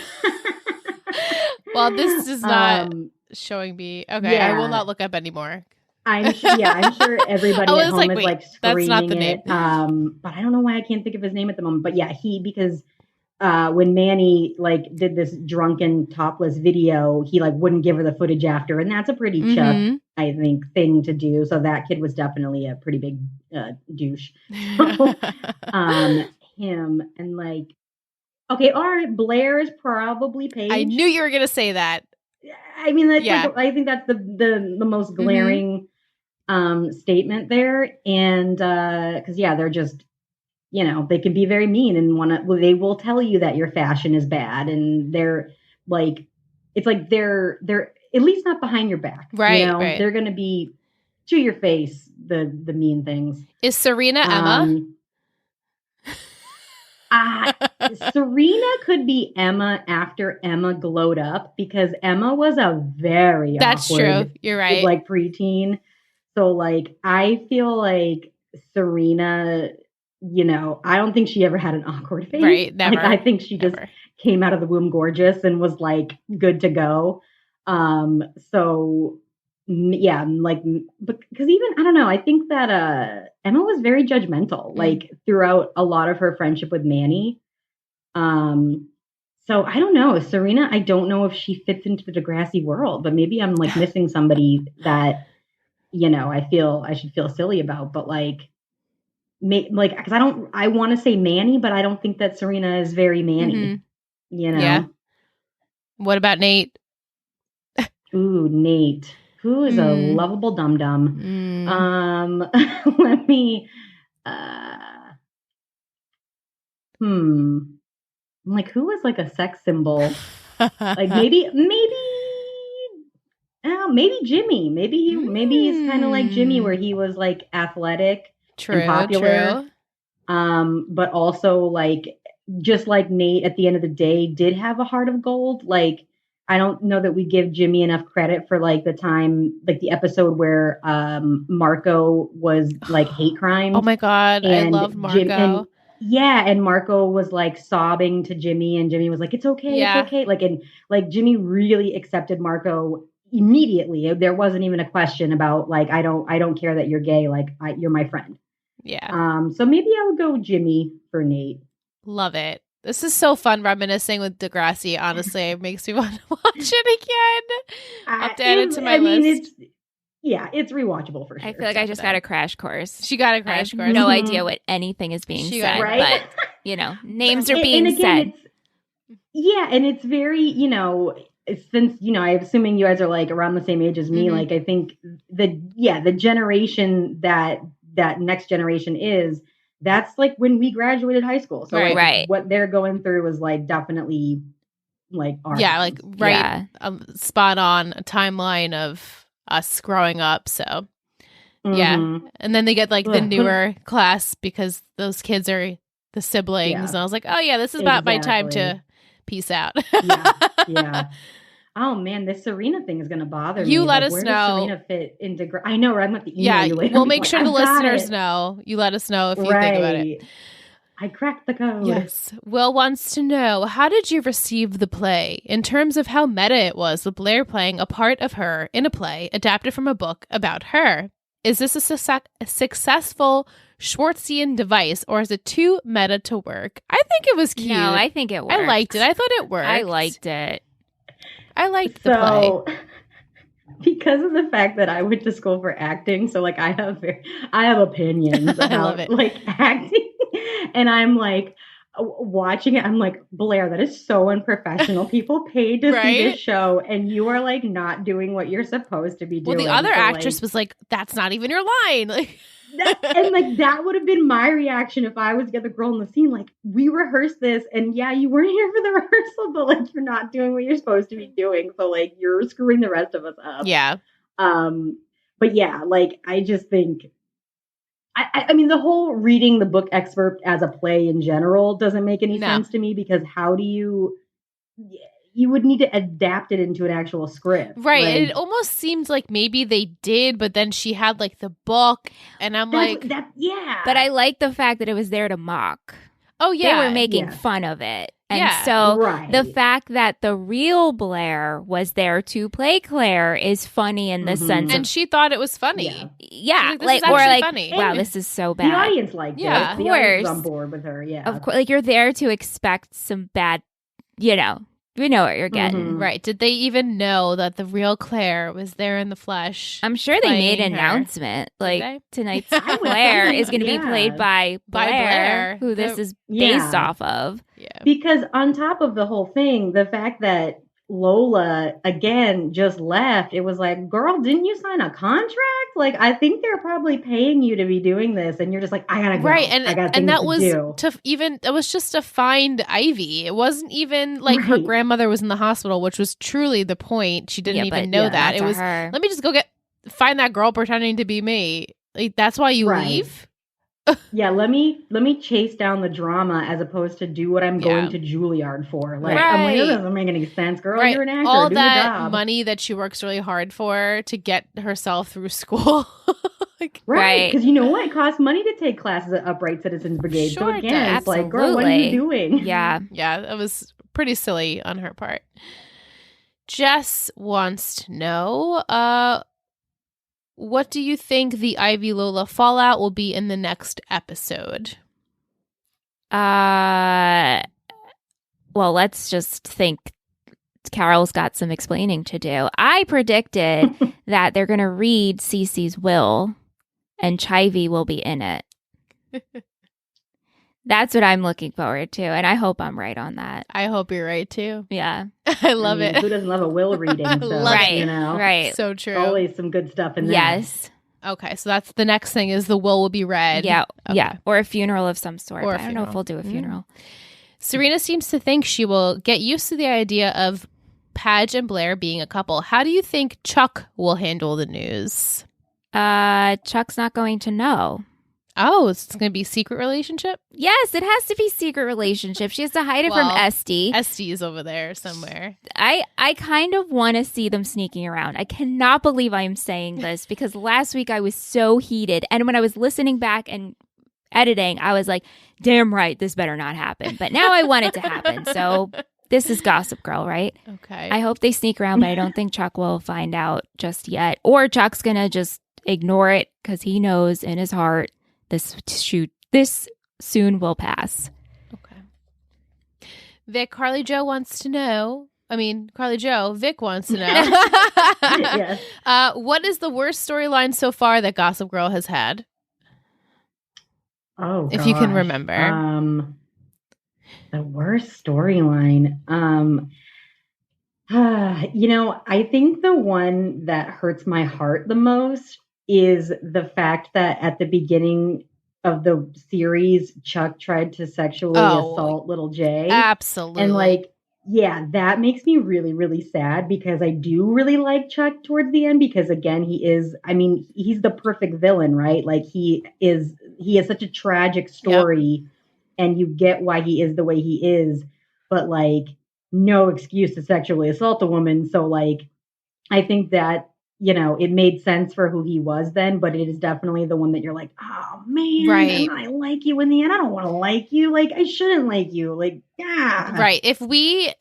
B: Well, this is not showing me. Okay, yeah. I will not look up anymore.
D: I'm sure everybody at home is like screaming
B: that's not the name.
D: But I don't know why I can't think of his name at the moment. But yeah, because when Manny like did this drunken topless video, he like wouldn't give her the footage after, and that's a pretty Chuck, I think, thing to do. So that kid was definitely a pretty big douche. So, him and like. Okay, all right. Blair is probably Paige.
B: I knew you were going to say that.
D: I mean, that's I think that's the most glaring statement there, and because they're just they can be very mean and they will tell you that your fashion is bad, and they're like, it's like they're at least not behind your back,
B: right?
D: Right. They're going to be to your face the mean things.
B: Is Serena Emma?
D: Serena could be Emma after Emma glowed up, because Emma was a very
B: that's
D: awkward,
B: true. You're right.
D: Like preteen. So like I feel like Serena, I don't think she ever had an awkward phase.
B: Right. Never.
D: Like, I think she just came out of the womb gorgeous and was like good to go. So yeah, like, because even I don't know, I think that Emma was very judgmental, like throughout a lot of her friendship with Manny. So I don't know, Serena, I don't know if she fits into the Degrassi world, but maybe I'm like missing somebody that I feel I should feel silly about, but like because I want to say Manny, but I don't think that Serena is very Manny. Yeah.
B: What about Nate?
D: Ooh, Nate. Who is a lovable dum-dum. Let me, I'm like, who is like a sex symbol? Like maybe maybe Jimmy. Maybe he's kind of like Jimmy, where he was like athletic and popular. But also like just like Nate at the end of the day did have a heart of gold. Like I don't know that we give Jimmy enough credit for like the time, like the episode where Marco was like hate crime.
B: Oh my God, I love Marco.
D: And Marco was like sobbing to Jimmy, and Jimmy was like, "It's okay, it's okay." Like, and like Jimmy really accepted Marco immediately. There wasn't even a question about like, I don't care that you're gay. Like, you're my friend.
B: Yeah.
D: So maybe I would go Jimmy for Nate.
B: Love it. This is so fun reminiscing with Degrassi. Honestly, it makes me want to watch it again. I'll have to add it to my list.
D: It's rewatchable for sure.
C: I feel like I just got a crash course.
B: She got a crash course.
C: No idea what anything is being said,
D: right?
C: But names are being said.
D: And it's very, since I'm assuming you guys are like around the same age as me. Like I think the generation that next generation is. That's like when we graduated high school. So like, what they're going through is like definitely like our spot on a timeline of us growing up. So and then they get like the newer class because those kids are the siblings. And I was like, oh yeah, this is about my time to peace out. Oh man, this Serena thing is going to bother me. You let us know. Where does Serena fit into? I know, right? I'm going to email you later. We'll make sure the listeners know. You let us know if you think about it. I cracked the code. Yes. Will wants to know, how did you receive the play in terms of how meta it was with Blair playing a part of her in a play adapted from a book about her? Is this a successful Schwartzian device, or is it too meta to work? I think it was cute. No, I think it worked. I liked it. I thought it worked. I liked it. I liked the play. Because of the fact that I went to school for acting, so like I have opinions about I love it. Like acting, and I'm like watching it. I'm like, Blair, that is so unprofessional. People paid to see this show, and you are like not doing what you're supposed to be doing. Well, the other actress was like, "That's not even your line." Like. That would have been my reaction if I was the other girl in the scene. Like, we rehearsed this, and yeah, you weren't here for the rehearsal, but like you're not doing what you're supposed to be doing, so like you're screwing the rest of us up. Yeah. But yeah, like I just think I mean the whole reading the book excerpt as a play in general doesn't make any sense to me, because how do you would need to adapt it into an actual script. Right. Like, it almost seems like maybe they did, but then she had like the book, and I'm like, But I like the fact that it was there to mock. Oh, yeah. They were making fun of it. And so the fact that the real Blair was there to play Claire is funny in the sense of, and she thought it was funny. Yeah. Like, or like, funny. Wow, this is so bad. The audience liked it. Of course. The audience was on board with her. Yeah. Of course. Like, you're there to expect some bad, we know what you're getting. Right. Did they even know that the real Claire was there in the flesh? I'm sure they made an announcement. Like, tonight's Claire is going to be played by Blair, who this is based off of. Yeah. Because on top of the whole thing, the fact that Lola, again, just left, it was like, girl, didn't you sign a contract? Like, I think they're probably paying you to be doing this, and you're just like, I gotta go. Right, and that was it was just to find Ivy. It wasn't even like her grandmother was in the hospital, which was truly the point. She didn't even know that. It was let me just go find that girl pretending to be me. Like, that's why you leave. Yeah, let me chase down the drama as opposed to do what I'm going to Juilliard for. Like, I'm like, it doesn't make any sense, girl. You're an actor. All do that your job. Money that she works really hard for to get herself through school. Right, because you know what? It costs money to take classes at Upright Citizens Brigade. Sure, so again, it's like, girl, what are you doing? Yeah, that was pretty silly on her part. Jess wants to know, what do you think the Ivy Lola fallout will be in the next episode? Well, let's just think. Carol's got some explaining to do. I predicted that they're going to read Cece's will, and Chivy will be in it. That's what I'm looking forward to, and I hope I'm right on that. I hope you're right too. Yeah, I love it. Who doesn't love a will reading? So, right, right. So true. Always some good stuff in there. Yes. Okay, so that's the next thing is the will be read. Yeah, yeah, or a funeral of some sort. Or I don't know if we'll do a funeral. Serena seems to think she will get used to the idea of
B: Padge and Blair being a couple. How do you think Chuck will handle the news?
C: Chuck's not going to know.
B: Oh, it's going to be secret relationship?
C: Yes, it has to be secret relationship. She has to hide it from Esty.
B: Esty is over there somewhere.
C: I kind of want to see them sneaking around. I cannot believe I am saying this because last week I was so heated. And when I was listening back and editing, I was like, damn right, this better not happen. But now I want it to happen. So this is Gossip Girl, right?
B: Okay.
C: I hope they sneak around, but I don't think Chuck will find out just yet. Or Chuck's going to just ignore it because he knows in his heart this soon will pass.
B: Okay. Vic, Carly Joe wants to know. Vic wants to know.
D: Yes.
B: What is the worst storyline so far that Gossip Girl has had?
D: Oh,
B: if you can remember.
D: The worst storyline. I think the one that hurts my heart the most is the fact that at the beginning of the series, Chuck tried to sexually assault little Jay.
B: Absolutely.
D: And that makes me really, really sad because I do really like Chuck towards the end because again, he's the perfect villain, right? Like he has such a tragic story and you get why he is the way he is, but like no excuse to sexually assault a woman. So like, I think that, it made sense for who he was then, but it is definitely the one that you're like, oh man,
B: right.
D: I like you in the end. I don't want to like you. Like I shouldn't like you. Like, yeah.
B: Right. If we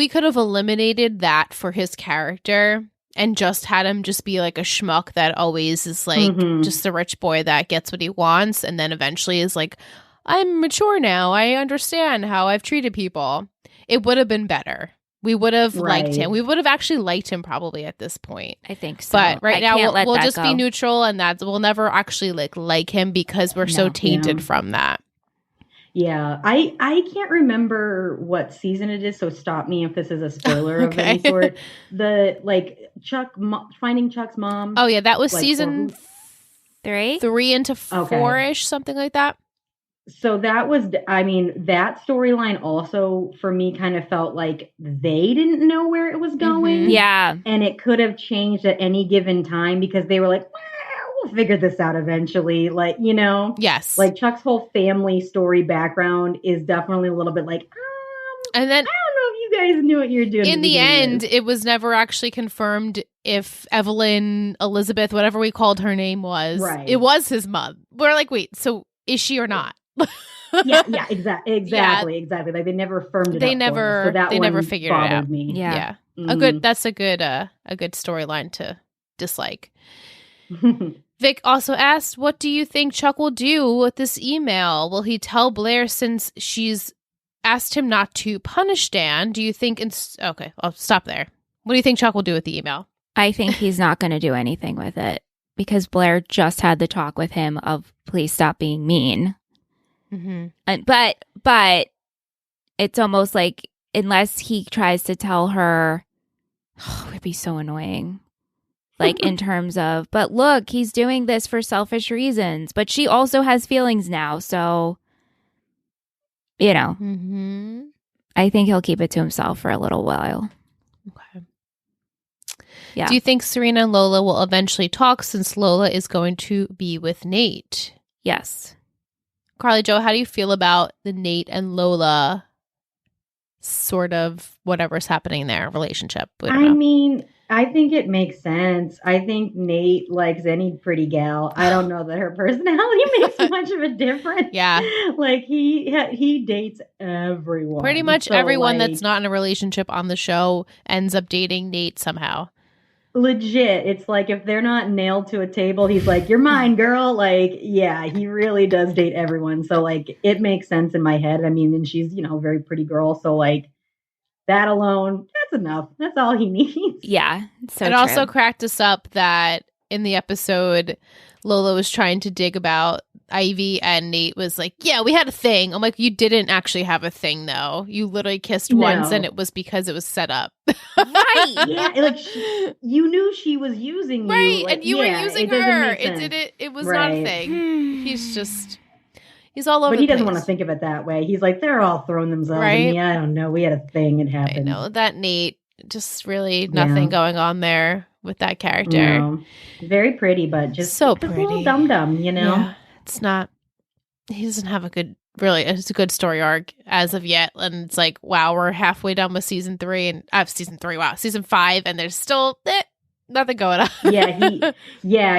B: could have eliminated that for his character and just had him just be like a schmuck that always is like just a rich boy that gets what he wants and then eventually is like, I'm mature now. I understand how I've treated people. It would have been better. We would have liked him. We would have actually liked him probably at this point.
C: I think so.
B: But now we'll just be neutral and we'll never actually like him because we're so tainted from that.
D: Yeah. I can't remember what season it is, so stop me if this is a spoiler of any sort. Finding Chuck's mom.
B: Oh yeah, that was season
C: 3
B: into 4-ish, something like that.
D: So that storyline also for me kind of felt like they didn't know where it was going.
C: Yeah.
D: And it could have changed at any given time because they were like, well, we'll figure this out eventually. Like,
B: Yes.
D: Like Chuck's whole family story background is definitely a little bit like,
B: and then
D: I don't know if you guys knew what you're doing.
B: In the end, it was never actually confirmed if Evelyn, Elizabeth, whatever we called her name was, it was his mom. We're like, wait, so is she or not?
D: Exactly. Like they never firmed it.
B: They never figured it out.
D: Me.
B: Yeah. That's a good storyline to dislike. Vic also asked, what do you think Chuck will do with this email? Will he tell Blair since she's asked him not to punish Dan? Do you think okay, I'll stop there. What do you think Chuck will do with the email?
C: I think he's not going to do anything with it because Blair just had the talk with him of please stop being mean. But it's almost like unless he tries to tell her, it would be so annoying. Like in terms of, but look, he's doing this for selfish reasons, but she also has feelings now. So, I think he'll keep it to himself for a little while.
B: Okay.
C: Yeah.
B: Do you think Serena and Lola will eventually talk since Lola is going to be with Nate?
C: Yes.
B: Carly Jo, how do you feel about the Nate and Lola sort of whatever's happening there relationship?
D: I think it makes sense. I think Nate likes any pretty gal. I don't know that her personality makes much of a difference.
B: Yeah.
D: Like he dates everyone.
B: Pretty much everyone that's not in a relationship on the show ends up dating Nate somehow.
D: Legit. It's like if they're not nailed to a table, he's like, you're mine, girl. Like, yeah, he really does date everyone. So like it makes sense in my head. And she's, a very pretty girl. So like that alone, that's enough. That's all he needs.
C: Yeah.
B: It also cracked us up that in the episode, Lola was trying to dig about Ivy and Nate was like, yeah, we had a thing. I'm like, you didn't actually have a thing, though. You literally kissed once and it was because it was set up.
D: Right. Yeah. Like you knew she was using you.
B: Right.
D: Like,
B: and you were using her. It was not a thing. He's all over.
D: But he doesn't want to think of it that way. He's like, they're all throwing themselves at me. I don't know. We had a thing. It happened.
B: I know that Nate Just really nothing going on there with that character.
D: No. Very pretty, but just
B: so
D: just
B: pretty.
D: a little dum-dum, you know?
B: Yeah, it's not. He doesn't have it's a good story arc as of yet. And it's like, wow, we're halfway done with season 3 and season 5, and there's still nothing going on.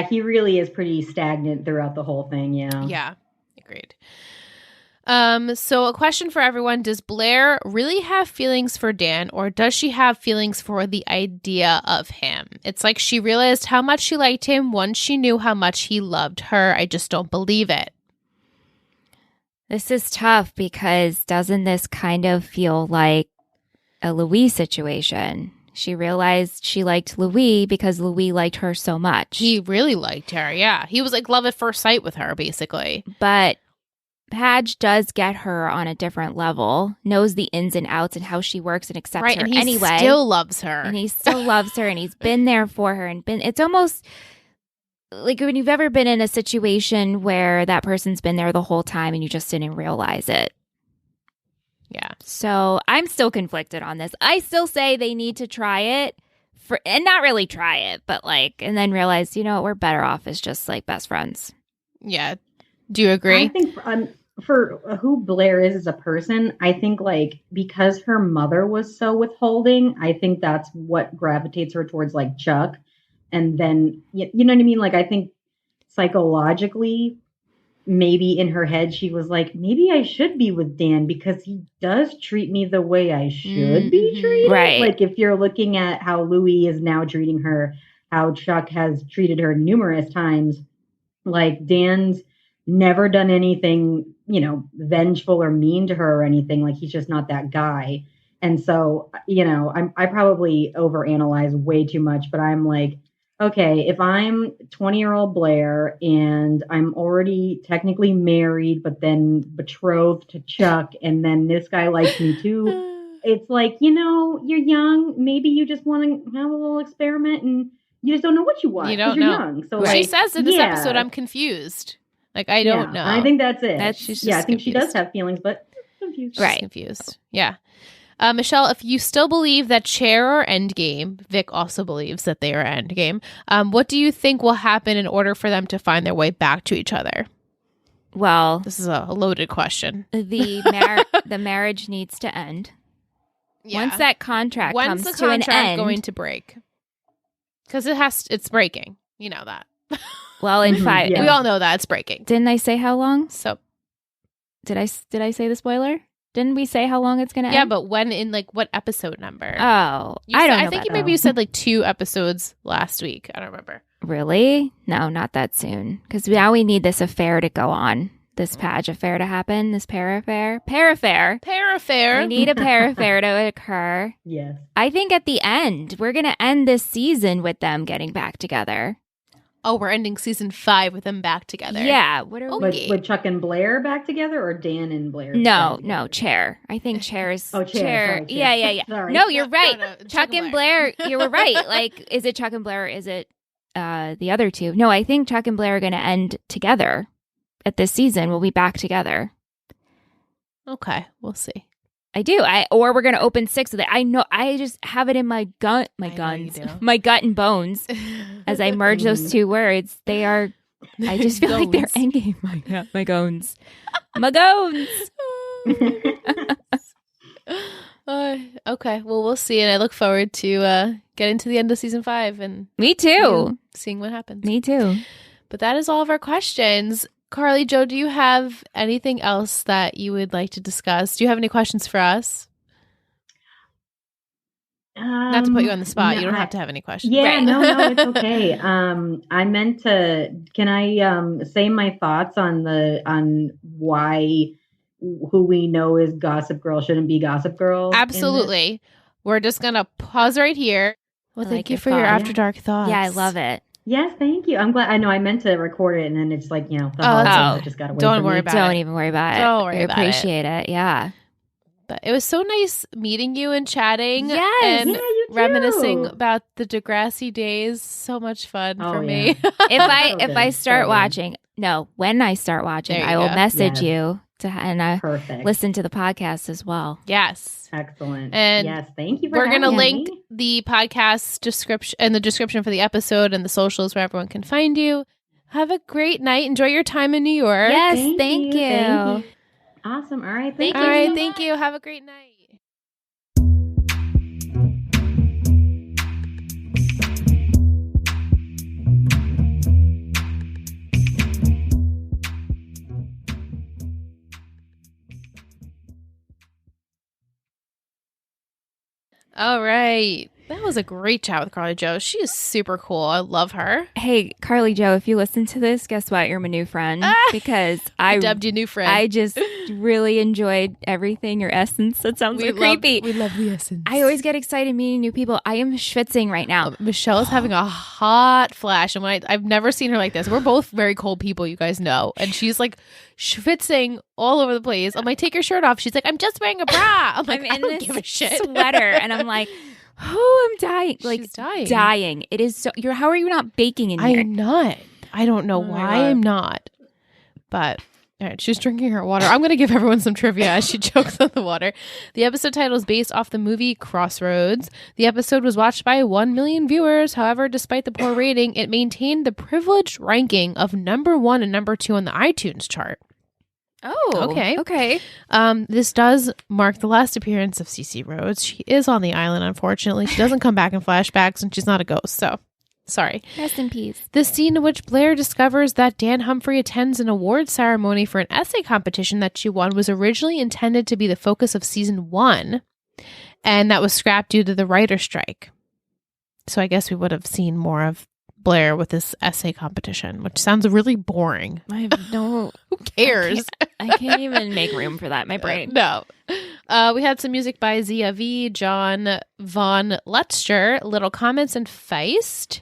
D: He really is pretty stagnant throughout the whole thing.
B: Yeah, agreed. So a question for everyone: does Blair really have feelings for Dan, or does she have feelings for the idea of him? It's like she realized how much she liked him once she knew how much he loved her. I just don't believe it.
C: This is tough because doesn't this kind of feel like a Louis situation? She realized she liked Louis because Louis liked her so much.
B: He really liked her, yeah. He was like love at first sight with her, basically.
C: But Padge does get her on a different level, knows the ins and outs and how she works and accepts her
B: and he
C: anyway.
B: Still loves her.
C: And he still loves her and he's been there for her it's almost like when you've ever been in a situation where that person's been there the whole time and you just didn't realize it.
B: Yeah.
C: So I'm still conflicted on this. I still say they need to try it and not really try it, but and then realize, you know what, we're better off as just like best friends.
B: Yeah. Do you agree?
D: I think for who Blair is as a person, I think because her mother was so withholding, I think that's what gravitates her towards Chuck. And then, you know what I mean? I think psychologically, maybe in her head, she was like, maybe I should be with Dan because he does treat me the way I should be treated.
C: Right.
D: If you're looking at how Louis is now treating her, how Chuck has treated her numerous times, Dan's never done anything, vengeful or mean to her or anything. He's just not that guy. And so, I probably overanalyze way too much, but I'm okay, if I'm 20-year-old Blair and I'm already technically married, but then betrothed to Chuck, and then this guy likes me too, it's you're young. Maybe you just want to have a little experiment and you just don't know what you want because you're young. So
B: she says in this episode, I'm confused. I don't know.
D: I think that's it.
B: I think
D: she does have feelings, but confused.
B: Right. Confused. Yeah. Michelle, if you still believe that Cher are endgame, Vic also believes that they are endgame. What do you think will happen in order for them to find their way back to each other?
C: Well,
B: this is a loaded question.
C: The marriage needs to end. Yeah. Once that contract comes to an end,
B: going to break? Because it's breaking. You know that.
C: Well, in 5,
B: we all know that it's breaking.
C: Didn't I say how long?
B: So,
C: did I say the spoiler? Didn't we say how long it's going to end?
B: Yeah, but when in what episode number?
C: Oh, I don't know.
B: I think you said 2 episodes last week. I don't remember.
C: Really? No, not that soon. Because now we need this affair to go on. This Padge affair to happen. This pair affair. We need a pair affair to occur.
D: Yes.
C: I think at the end, we're going to end this season with them getting back together.
B: Oh, we're ending season 5 with them back together.
C: Yeah. What are
D: we? With Chuck and Blair back together, or Dan and Blair?
C: No, Cher. I think Cher's.
D: Cher.
C: Cher. Yeah.
D: Sorry.
C: No, you're right.
B: No,
C: Chuck and Blair. You were right. Is it Chuck and Blair? Or is it the other two? No, I think Chuck and Blair are going to end together at this season. We'll be back together.
B: Okay, we'll see.
C: I do. Or we're going to open 6 with it. I know. I just have it in my gut. My gut and bones. As I merge those 2 words, they are. I just feel like they're endgame. My gones. My gones.
B: Okay. Well, we'll see, and I look forward to getting to the end of season 5 and
C: me too.
B: Seeing what happens.
C: Me too.
B: But that is all of our questions. Carly, Joe, do you have anything else that you would like to discuss? Do you have any questions for us? Not to put you on the spot. You don't have to have any questions.
D: Yeah, right. No, it's okay. I meant to, can I say my thoughts on why who we know is Gossip Girl shouldn't be Gossip Girl?
B: Absolutely. We're just going to pause right here. Well, thank you for your After Dark thoughts.
C: Yeah, I love it.
D: Yes, thank you. I'm glad. I know I meant to record it, and then it's the holidays just got away.
B: Don't worry about it.
C: Don't even worry about it.
B: Don't worry about it.
C: I appreciate it. Yeah.
B: But it was so nice meeting you and chatting.
C: Yes.
B: And
D: you too.
B: reminiscing about the Degrassi days. So much fun for me.
C: If I start watching, when I start watching, I will message you
D: Perfect.
C: listen to the podcast as well.
B: Yes.
D: Excellent.
B: And
D: yes, thank you for
B: we're going to
D: having
B: link
D: me.
B: the podcast description and the description for the episode and the socials where everyone can find you. Have a great night. Enjoy your time in New York.
C: Yes,
D: Thank
C: thank
D: you.
C: you.
D: Thank you. Awesome. All right. Thank
C: Thank
D: you.
B: All right.
C: so
B: Thank
C: much.
B: you. Have a great night. All right. That was a great chat with Carly Joe. She is super cool. I love her.
C: Hey, Carly Joe, if you listen to this, guess what? You're my new friend because I
B: dubbed you new friend.
C: I just really enjoyed everything. Your essence. That sounds so creepy.
B: We love the essence.
C: I always get excited meeting new people. I am schwitzing right now.
B: Michelle is having a hot flash, and when I've never seen her like this. We're both very cold people, you guys know, and she's like schwitzing all over the place. I'm like, take your shirt off. She's like, I'm just wearing a bra. I'm like,
C: I'm
B: I
C: in
B: don't
C: this
B: give a shit.
C: sweater, and I'm like, oh, I'm dying. Like
B: She's dying.
C: dying. It is so. How are you not baking in here?
B: I'm not. I don't know
C: Oh my
B: why
C: God.
B: I'm not. But all right, she's drinking her water. I'm going to give everyone some trivia as she chokes on the water. The episode title is based off the movie Crossroads. The episode was watched by 1 million viewers. However, despite the poor rating, it maintained the privileged ranking of number 1 and number 2 on the iTunes chart.
C: Oh,
B: Okay.
C: Okay.
B: This does mark the last appearance of Cece Rhodes. She is on the island, unfortunately. She doesn't come back in flashbacks, and she's not a ghost, so sorry.
C: Rest in peace.
B: The scene in which Blair discovers that Dan Humphrey attends an award ceremony for an essay competition that she won was originally intended to be the focus of season 1, and that was scrapped due to the writer's strike. So I guess we would have seen more of Blair with this essay competition, which sounds really boring.
C: I have no.
B: Who cares?
C: I can't even make room for that in my brain.
B: No. We had some music by Zia V, John Von Letster, Little Comments, and Feist.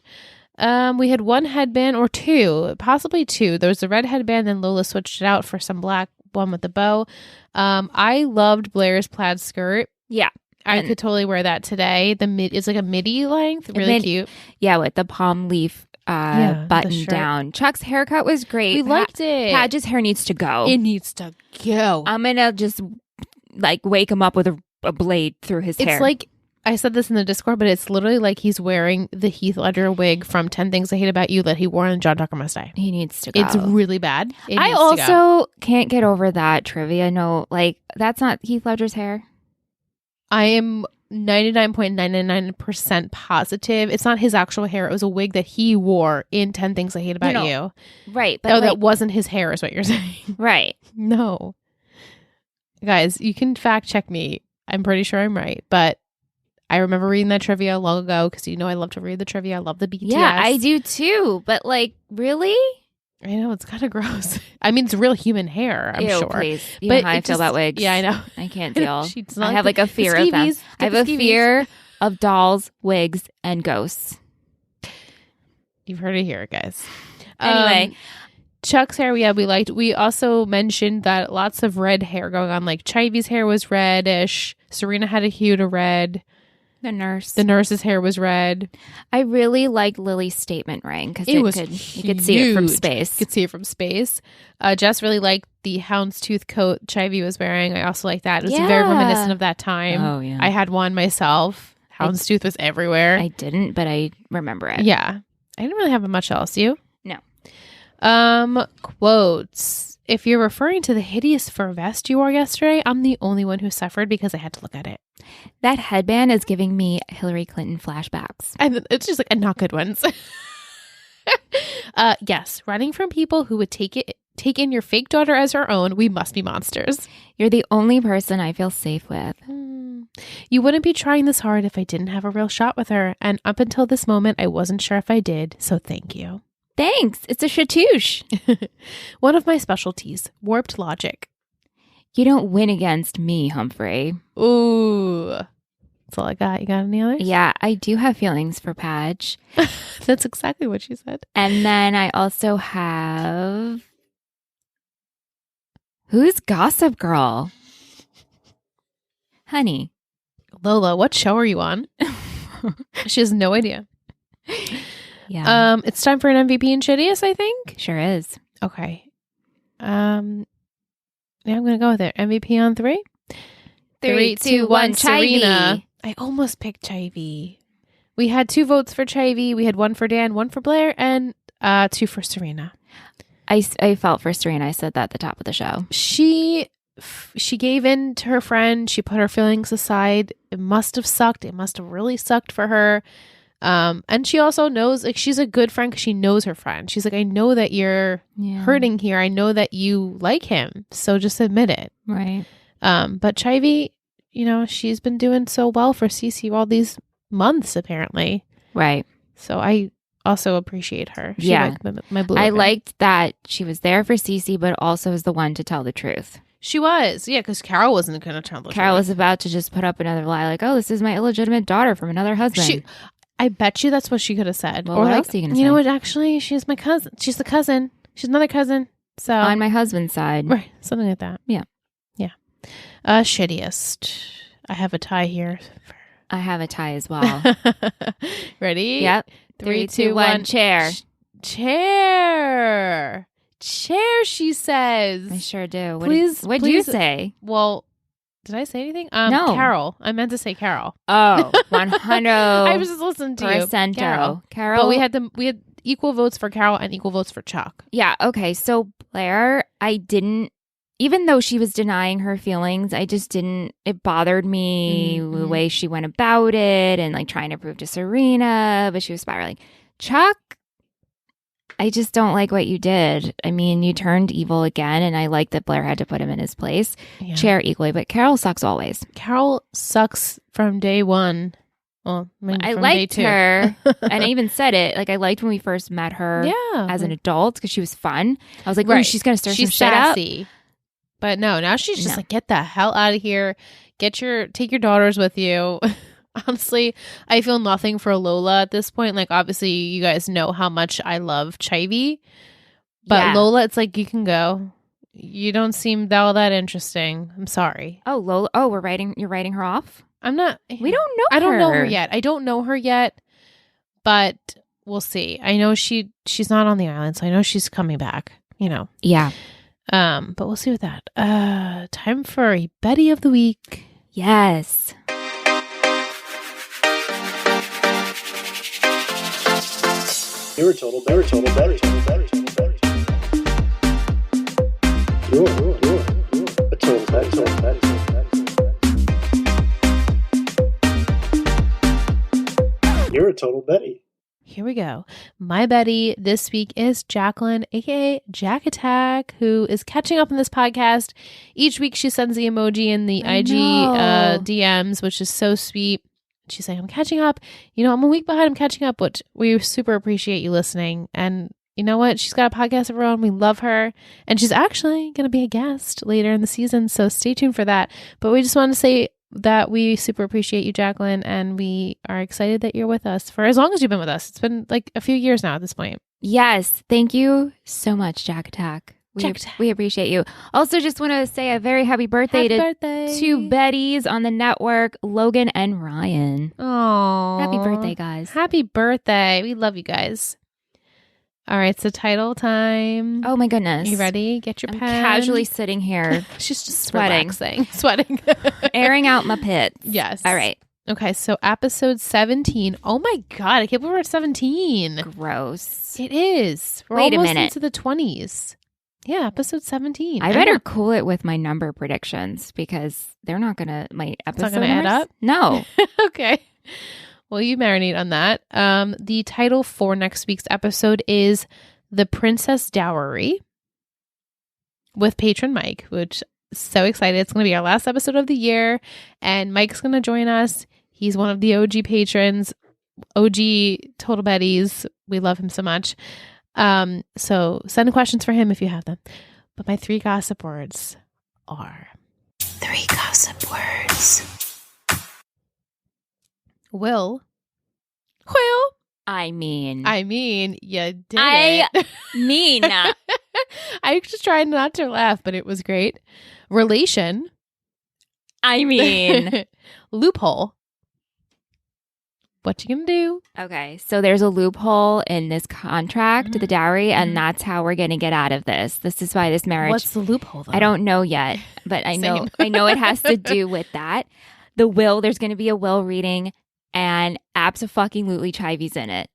B: We had one headband or two, possibly two. There was the red headband, then Lola switched it out for some black one with the bow. I loved Blair's plaid skirt.
C: Yeah.
B: I could totally wear that today. It's like a midi length, really cute.
C: Yeah, with the palm leaf
B: the
C: button
B: shirt.
C: down. Chuck's haircut was great.
B: We liked it.
C: Padgett's hair needs to go.
B: It needs to go.
C: I'm gonna just like wake him up with a blade through his hair.
B: It's like, I said this in the Discord, but it's literally like he's wearing the Heath Ledger wig from 10 Things I Hate About You that he wore in John Tucker Must Die.
C: he needs to go.
B: It's really bad. It
C: I
B: needs to go.
C: also can't get over that trivia. No, like that's not Heath Ledger's hair.
B: I am 99.99% positive. It's not his actual hair. It was a wig that he wore in 10 Things I Hate About You.
C: Right. But
B: Oh, that wasn't his hair is what you're saying.
C: right.
B: No. Guys, you can fact check me. I'm pretty sure I'm right. But I remember reading that trivia long ago because you know I love to read the trivia. I love the BTS.
C: Yeah, I do too. But like, really?
B: I know, it's kind of gross. I mean, it's real human hair, I'm
C: Ew,
B: sure.
C: please. You
B: But
C: know how I
B: it
C: feel
B: just-
C: about wigs.
B: Yeah, I know.
C: I can't deal.
B: She's
C: I have like a fear of them. I have a fear of dolls, wigs, and ghosts.
B: You've heard it here, guys.
C: Anyway.
B: Chuck's hair, we liked. We also mentioned that lots of red hair going on. Like Chivy's hair was reddish. Serena had a hue to red.
C: The nurse.
B: The nurse's hair was red.
C: I really liked Lily's statement ring because
B: It was
C: you could see it from
B: huge.
C: space.
B: You could see it from space. Jess really liked the houndstooth coat Chivy was wearing. I also like that. It was very
C: Yeah.
B: reminiscent of that time.
C: Oh, yeah.
B: I had one myself. Houndstooth was everywhere.
C: I didn't, but I remember it.
B: Yeah. I didn't really have much else. You?
C: No.
B: Quotes. If you're referring to the hideous fur vest you wore yesterday, I'm the only one who suffered because I had to look at it.
C: That headband is giving me Hillary Clinton flashbacks.
B: And it's just like not good ones. Yes, running from people who would take in your fake daughter as her own, we must be monsters.
C: You're the only person I feel safe with.
B: You wouldn't be trying this hard if I didn't have a real shot with her, and up until this moment, I wasn't sure if I did, so thank you.
C: Thanks. It's a chatouche.
B: One of my specialties, warped logic.
C: You don't win against me, Humphrey.
B: Ooh. That's all I got. You got any others?
C: Yeah, I do have feelings for Padge.
B: That's exactly what she said.
C: And then I also have... Who's Gossip Girl? Honey.
B: Lola, what show are you on? She has no idea.
C: Yeah.
B: It's time for an MVP and Shittiest, I think.
C: Sure is.
B: Okay. Yeah, I'm going to go with it. MVP on 3.
C: 3, 2, 1,
B: Serena. I almost picked Chivy. We had 2 votes for Chivy. We had 1 for Dan, 1 for Blair, and 2 for Serena.
C: I felt for Serena. I said that at the top of the show.
B: She gave in to her friend. She put her feelings aside. It must have sucked. It must have really sucked for her. And she also knows, like, she's a good friend because she knows her friend. She's like, I know that you're hurting here. I know that you like him. So just admit it.
C: Right.
B: But Chivy, you know, she's been doing so well for Cece all these months, apparently.
C: Right.
B: So I also appreciate her. She
C: Yeah.
B: liked my blue
C: I
B: ribbon.
C: liked that she was there for Cece, but also was the one to tell the truth.
B: She was. Yeah, because Carol wasn't going to tell the
C: Carol
B: truth.
C: was about to just put up another lie, like, oh, this is my illegitimate daughter from another husband.
B: I bet you that's what she could have said.
C: Well,
B: or
C: what
B: like,
C: else are you gonna
B: you know
C: say?
B: what? Actually, she's my cousin. She's the cousin. She's another cousin. So
C: On my husband's side.
B: right, something like that.
C: Yeah.
B: Shittiest. I have a tie here.
C: I have a tie as well.
B: Ready?
C: Yep.
B: 3, 2, 1.
C: Chair.
B: Chair. Chair. She says.
C: I sure do.
B: Please-
C: What'd you
B: please-
C: say?
B: Well, did I say anything?
C: No.
B: Carol. I meant to say Carol.
C: Oh, 100.
B: I was just listening to you.
C: Carol.
B: But we had equal votes for Carol and equal votes for Chock.
C: Yeah. Okay. So Blair, I didn't, even though she was denying her feelings, I just didn't, it bothered me the way she went about it and like trying to prove to Serena, but she was spiraling. Chock, I just don't like what you did. I mean, you turned evil again, and I like that Blair had to put him in his place.
B: Yeah.
C: Chair equally, but Carol sucks always.
B: Carol sucks from day one. Well, maybe
C: I
B: from
C: liked
B: day 2.
C: her, and I even said it. Like, I liked when we first met her as an adult because she was fun. I was like, "Ooh, she's going to stir some shit
B: sassy.
C: up."
B: But no, now she's just like, get the hell out of here. Take your daughters with you. Honestly, I feel nothing for Lola at this point. Like, obviously, you guys know how much I love Chivy. But
C: Yeah.
B: Lola, it's like, you can go. You don't seem all that interesting. I'm sorry.
C: Oh, Lola. Oh, you're writing her off?
B: I'm not.
C: We don't know
B: I don't know her
C: her.
B: yet. I don't know her yet. But we'll see. I know she's not on the island, so I know she's coming back. You know.
C: Yeah.
B: But we'll see with that. Time for a Betty of the week.
C: Yes.
E: You're a total Betty. You're a total Betty. You're a total Betty.
B: Here we go. My Betty this week is Jacqueline, aka Jack Attack, who is catching up on this podcast. Each week she sends the emoji in the IG DMs, which is so sweet. She's saying, I'm catching up. You know, I'm a week behind. I'm catching up, which we super appreciate you listening. And you know what? She's got a podcast of her own. We love her. And she's actually going to be a guest later in the season. So stay tuned for that. But we just want to say that we super appreciate you, Jacqueline. And we are excited that you're with us for as long as you've been with us. It's been like a few years now at this point.
C: Yes. Thank you so much, Jack Attack. We appreciate you. Also, just want to say a very happy birthday to two Bettys on the network, Logan and Ryan.
B: Oh,
C: happy birthday, guys.
B: Happy birthday. We love you guys. All right, so title time.
C: Oh my goodness.
B: You ready? Get your
C: I'm
B: pen.
C: casually sitting here.
B: She's just
C: sweating.
B: Sweating.
C: Airing out my pits.
B: Yes.
C: All right.
B: Okay, so episode 17. Oh my God, I can't believe we're at 17.
C: Gross.
B: It is. We're
C: Wait a
B: almost
C: minute.
B: into the 20s. Yeah, episode 17.
C: I better cool it with my number predictions because they're not going to, my episode
B: not gonna add
C: numbers?
B: up?
C: No.
B: Okay. Well, you marinate on that. The title for next week's episode is The Princess Dowry with patron Mike, which is so excited. It's going to be our last episode of the year, and Mike's going to join us. He's one of the OG patrons, OG Total Bettys. We love him so much. So send questions for him if you have them. But my 3 gossip words are 3 gossip words. Will.
C: I mean,
B: You did
C: I
B: it.
C: mean,
B: I just tried not to laugh, but it was great. Relation.
C: I mean,
B: Loophole. What you gonna do?
C: Okay, so there's a loophole in this contract, the dowry, and that's how we're going to get out of this. This is why this marriage.
B: What's the loophole, though?
C: I don't know yet, but I know it has to do with that. The will, there's going to be a will reading, and abso-fucking-lutely Chivy's in it.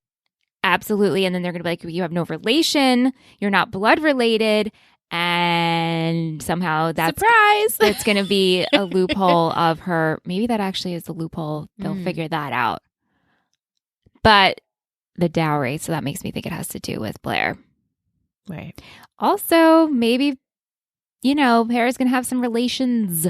C: Absolutely, and then they're going to be like, you have no relation, you're not blood related, and somehow that's
B: surprise.
C: It's going to be a loophole of her. Maybe that actually is the loophole. They'll figure that out. But the dowry, so that makes me think it has to do with Blair.
B: Right.
C: Also, maybe, Harry's going to have some relations.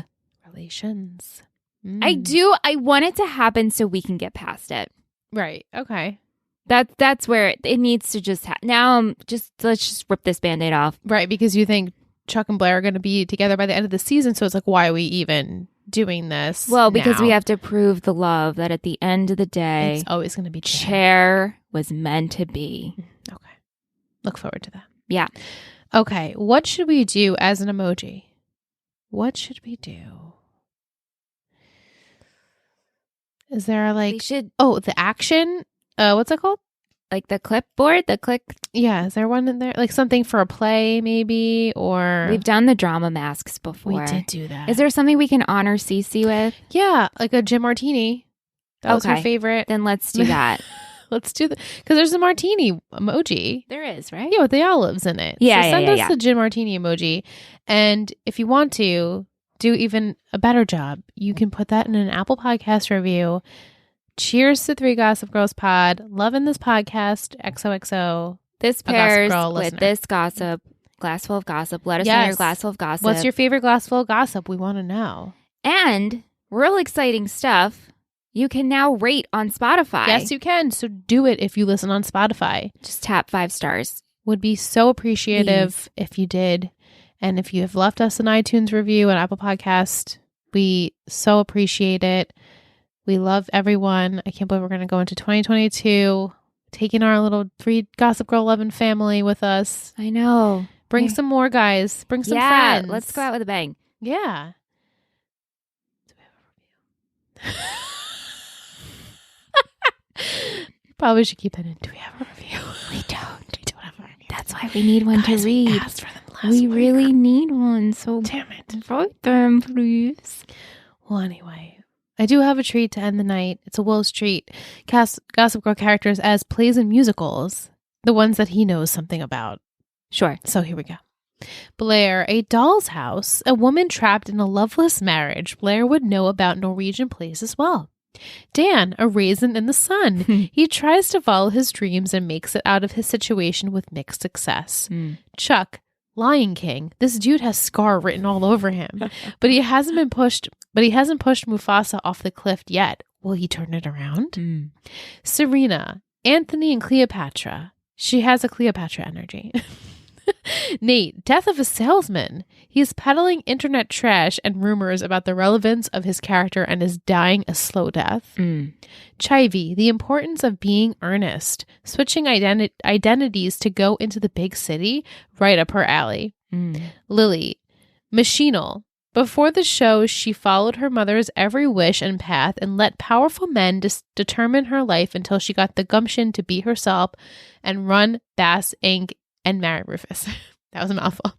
B: Relations.
C: I want it to happen so we can get past it.
B: Right. Okay.
C: That's where it needs to just now let's just rip this Band-Aid off.
B: Right, because you think Chuck and Blair are going to be together by the end of the season, so it's like, why are we even doing this?
C: Well, because
B: now?
C: we have to prove the love that at the end of the day,
B: it's always going to be
C: Chair was meant to be.
B: Okay. Look forward to that.
C: Yeah.
B: Okay, what should we do as an emoji? What should we do? Is there
C: We should
B: the action? What's it called?
C: like the clipboard, the click.
B: Yeah, is there one in there? Like something for a play, maybe? Or
C: We've done the drama masks before.
B: we did do that.
C: Is there something we can honor Cece with?
B: Yeah, like a Jim Martini. That was her
C: Okay.
B: favorite.
C: Then let's do that.
B: Let's do that. Because there's a martini emoji.
C: There is, right?
B: Yeah, with the olives in it.
C: Yeah,
B: so
C: yeah,
B: send
C: yeah,
B: us
C: yeah.
B: the gin martini emoji. And if you want to do even a better job, you can put that in an Apple Podcast review. Cheers to 3 Gossip Girls Pod. Loving this podcast. XOXO.
C: This
B: A Gossip
C: pairs
B: Girl
C: with
B: listener.
C: this gossip. Glassful of Gossip. Let us know your
B: Yes.
C: Glassful of Gossip.
B: What's your favorite Glassful of Gossip? We want to know.
C: And real exciting stuff. You can now rate on Spotify.
B: Yes, you can. So do it if you listen on Spotify.
C: Just tap 5 stars.
B: Would be so appreciative if you did. And if you have left us an iTunes review and Apple Podcast, we so appreciate it. We love everyone. I can't believe we're going to go into 2022, taking our little 3 Gossip Girl loving family with us.
C: I know.
B: Bring some more guys. Bring some
C: Yeah,
B: friends.
C: let's go out with a bang.
B: Yeah. Do we have a review? Probably should keep that in. Do we have a review? We don't. We don't have a review.
C: That's why we need one
B: Guys,
C: to read.
B: We asked for them last
C: We
B: week.
C: really need one. So
B: Damn it.
C: write them, please.
B: Well, anyway, I do have a treat to end the night. It's a Will's treat. Cast Gossip Girl characters as plays and musicals, the ones that he knows something about.
C: Sure.
B: So here we go. Blair, a doll's house, a woman trapped in a loveless marriage. Blair would know about Norwegian plays as well. Dan, a raisin in the sun. He tries to follow his dreams and makes it out of his situation with mixed success. Chuck, Lion King. This dude has Scar written all over him, but he hasn't pushed Mufasa off the cliff yet. Will he turn it around? Serena, Anthony and Cleopatra. She has a Cleopatra energy. Nate, death of a salesman. He's peddling internet trash and rumors about the relevance of his character and is dying a slow death. Chivy, the importance of being earnest. Switching identities to go into the big city, right up her alley. Lily, machinal. Before the show, she followed her mother's every wish and path and let powerful men determine her life until she got the gumption to be herself and run Bass Inc. and marry Rufus. That was a mouthful.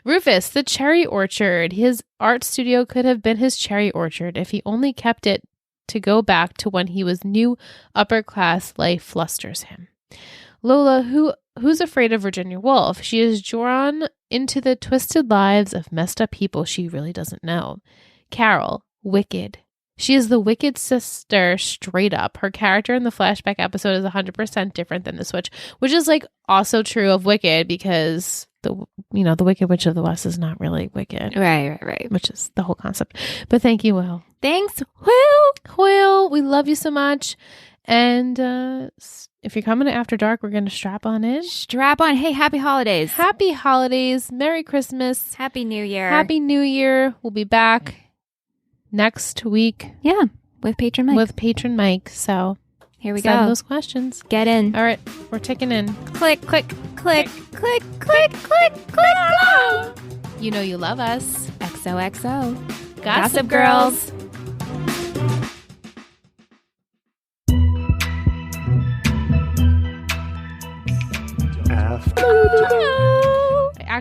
B: Rufus, the cherry orchard. His art studio could have been his cherry orchard if he only kept it to go back to when he was new. Upper class life flusters him. Lola, who's afraid of Virginia Woolf? She is drawn into the twisted lives of messed up people she really doesn't know. Carol, wicked. She is the wicked sister straight up. Her character in the flashback episode is 100% different than the Switch, which is like also true of Wicked because the Wicked Witch of the West is not really wicked.
C: Right.
B: Which is the whole concept. But thank you, Will.
C: Thanks, Will.
B: Will, we love you so much. And if you're coming to After Dark, we're going to strap on in.
C: Strap on. Hey, happy holidays.
B: Happy holidays. Merry Christmas.
C: Happy New Year.
B: Happy New Year. We'll be back next week.
C: Yeah, with Patron Mike.
B: With Patron Mike. So
C: here we
B: send
C: go.
B: those questions.
C: Get in.
B: All right. We're ticking in.
C: Click, click, click, click, click, click, click.
B: You know you love us.
C: XOXO.
B: Gossip Girls.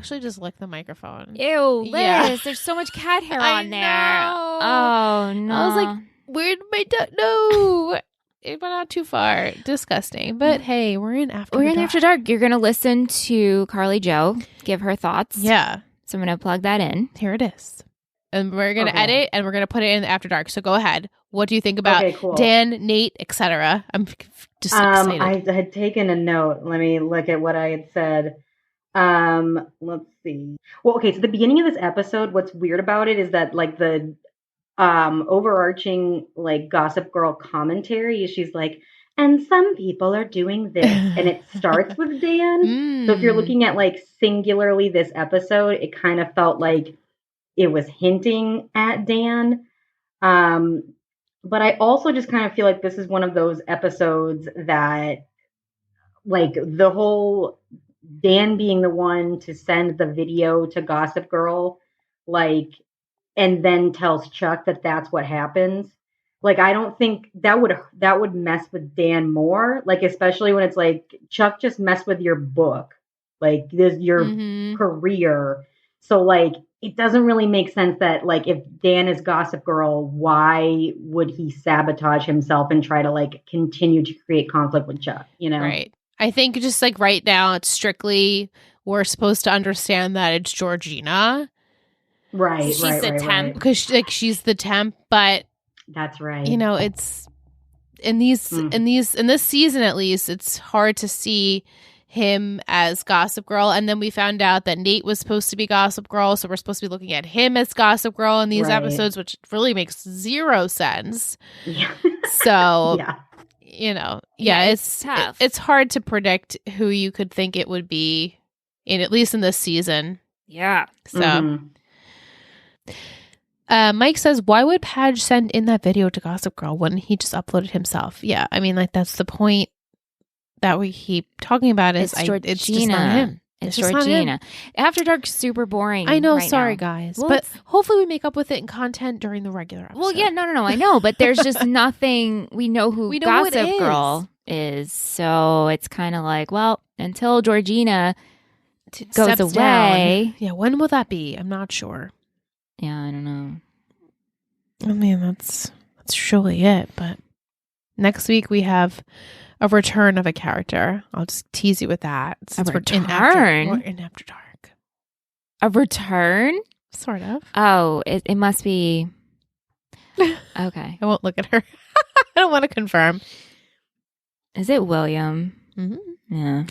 B: actually just lick the microphone.
C: Ew, Liz,
B: Yeah.
C: there's so much cat hair
B: I
C: on there.
B: know.
C: Oh, no.
B: I was like, where did my duck? No, it went out too far. Disgusting. But hey, we're in After
C: we're
B: the
C: in
B: Dark.
C: After Dark. You're going to listen to Carly Jo give her thoughts.
B: Yeah,
C: So I'm going to plug that in.
B: here it is. And we're going to edit and we're going to put it in the After Dark. So go ahead. What do you think about
D: cool.
B: Dan, Nate, etc.? I'm just excited.
D: I had taken a note. Let me look at what I had said. Let's see. Well, okay, so the beginning of this episode, what's weird about it is that like the overarching like Gossip Girl commentary is she's like, and some people are doing this, and it starts with Dan. So if you're looking at like singularly this episode, it kind of felt like it was hinting at Dan. But I also just kind of feel like this is one of those episodes that like the whole Dan being the one to send the video to Gossip Girl, like, and then tells Chuck that that's what happens. Like, I don't think that would mess with Dan more. Like, especially when it's like, Chuck just messed with your book, like this, your career. So like, it doesn't really make sense that like, if Dan is Gossip Girl, why would he sabotage himself and try to like continue to create conflict with Chuck, you know?
B: Right. I think just like right now, it's strictly, we're supposed to understand that it's Georgina.
D: Right.
C: She's the temp.
B: Because she's the temp, but
D: that's right.
B: you know, it's in this season at least, it's hard to see him as Gossip Girl. And then we found out that Nate was supposed to be Gossip Girl, so we're supposed to be looking at him as Gossip Girl in these episodes, which really makes zero sense.
D: Yeah.
B: So
D: yeah.
B: You know,
C: it's tough.
B: It's hard to predict who you could think it would be at least in this season.
C: Yeah.
B: So Mike says, why would Padge send in that video to Gossip Girl? Wouldn't he just upload it himself? Yeah, I mean, like, that's the point that we keep talking about is it's just not him.
C: It's
B: just not him.
C: Georgina. After Dark's super boring.
B: I know,
C: right
B: sorry
C: now.
B: guys.
C: Well,
B: but hopefully we make up with it in content during the regular episode.
C: Well, yeah, no, I know, but there's just nothing. We know who Gossip
B: who it is.
C: Girl is, so it's kind of like, well, until Georgina goes
B: Steps
C: away.
B: down. Yeah, when will that be? I'm not sure.
C: Yeah, I don't know.
B: I mean, that's surely it. But next week we have a return of a character. I'll just tease you with that. Since
C: return?
B: We're in After Dark.
C: A return?
B: Sort of.
C: Oh, it must be. Okay.
B: I won't look at her. I don't want to confirm.
C: Is it William?
B: Mm-hmm.
C: Yeah.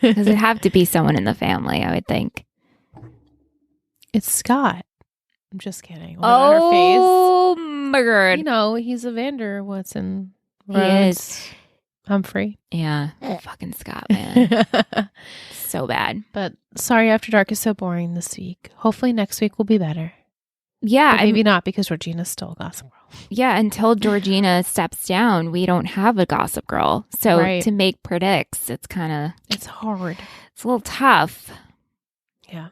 C: Does it have to be someone in the family, I would think.
B: It's Scott. I'm just kidding. What about her face?
C: Oh, my God.
B: You know, he's a Vander Watson.
C: He is.
B: Humphrey.
C: Yeah. Fucking Scott, man. So bad.
B: But sorry, After Dark is so boring this week. Hopefully next week will be better.
C: Yeah.
B: But maybe not because Regina's still Gossip Girl.
C: Yeah. Until Georgina steps down, we don't have a Gossip Girl. So to make predicts, it's kind of.
B: It's hard.
C: It's a little tough.
B: Yeah.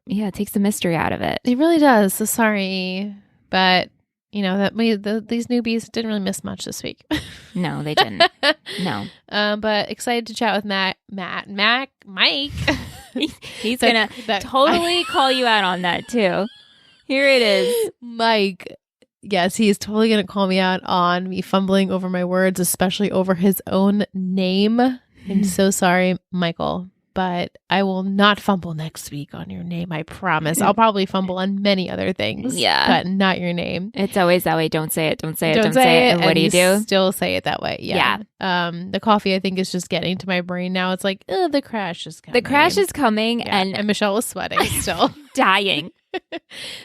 C: Yeah. It takes the mystery out of it.
B: It really does. So sorry. But, you know, that these newbies didn't really miss much this week.
C: No, they didn't. No.
B: But excited to chat with Mike.
C: He's going to totally call you out on that, too. Here it is.
B: Mike. Yes, he is totally going to call me out on me fumbling over my words, especially over his own name. I'm so sorry, Michael. But I will not fumble next week on your name, I promise. I'll probably fumble on many other things, but not your name.
C: It's always that way. Don't say it. Don't say it. Don't say it. And what do you do?
B: Still say it that way. Yeah. The coffee, I think, is just getting to my brain now. It's like, the crash is coming.
C: The crash is coming,
B: yeah. And Michelle was sweating still.
C: Dying.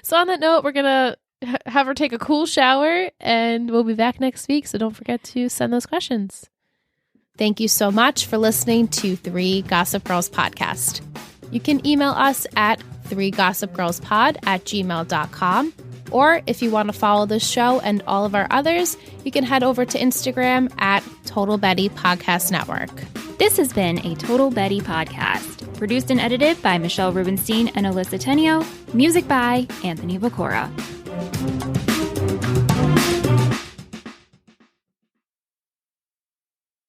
B: So on that note, we're going to have her take a cool shower, and we'll be back next week. So don't forget to send those questions. Thank you so much for listening to 3 Gossip Girls Podcast. You can email us at 3gossipgirlspod@gmail.com. Or if you want to follow this show and all of our others, you can head over to Instagram at Total Betty Podcast Network.
C: This has been a Total Betty podcast, produced and edited by Michelle Rubenstein and Alyssa Tenio, music by Anthony Vacora.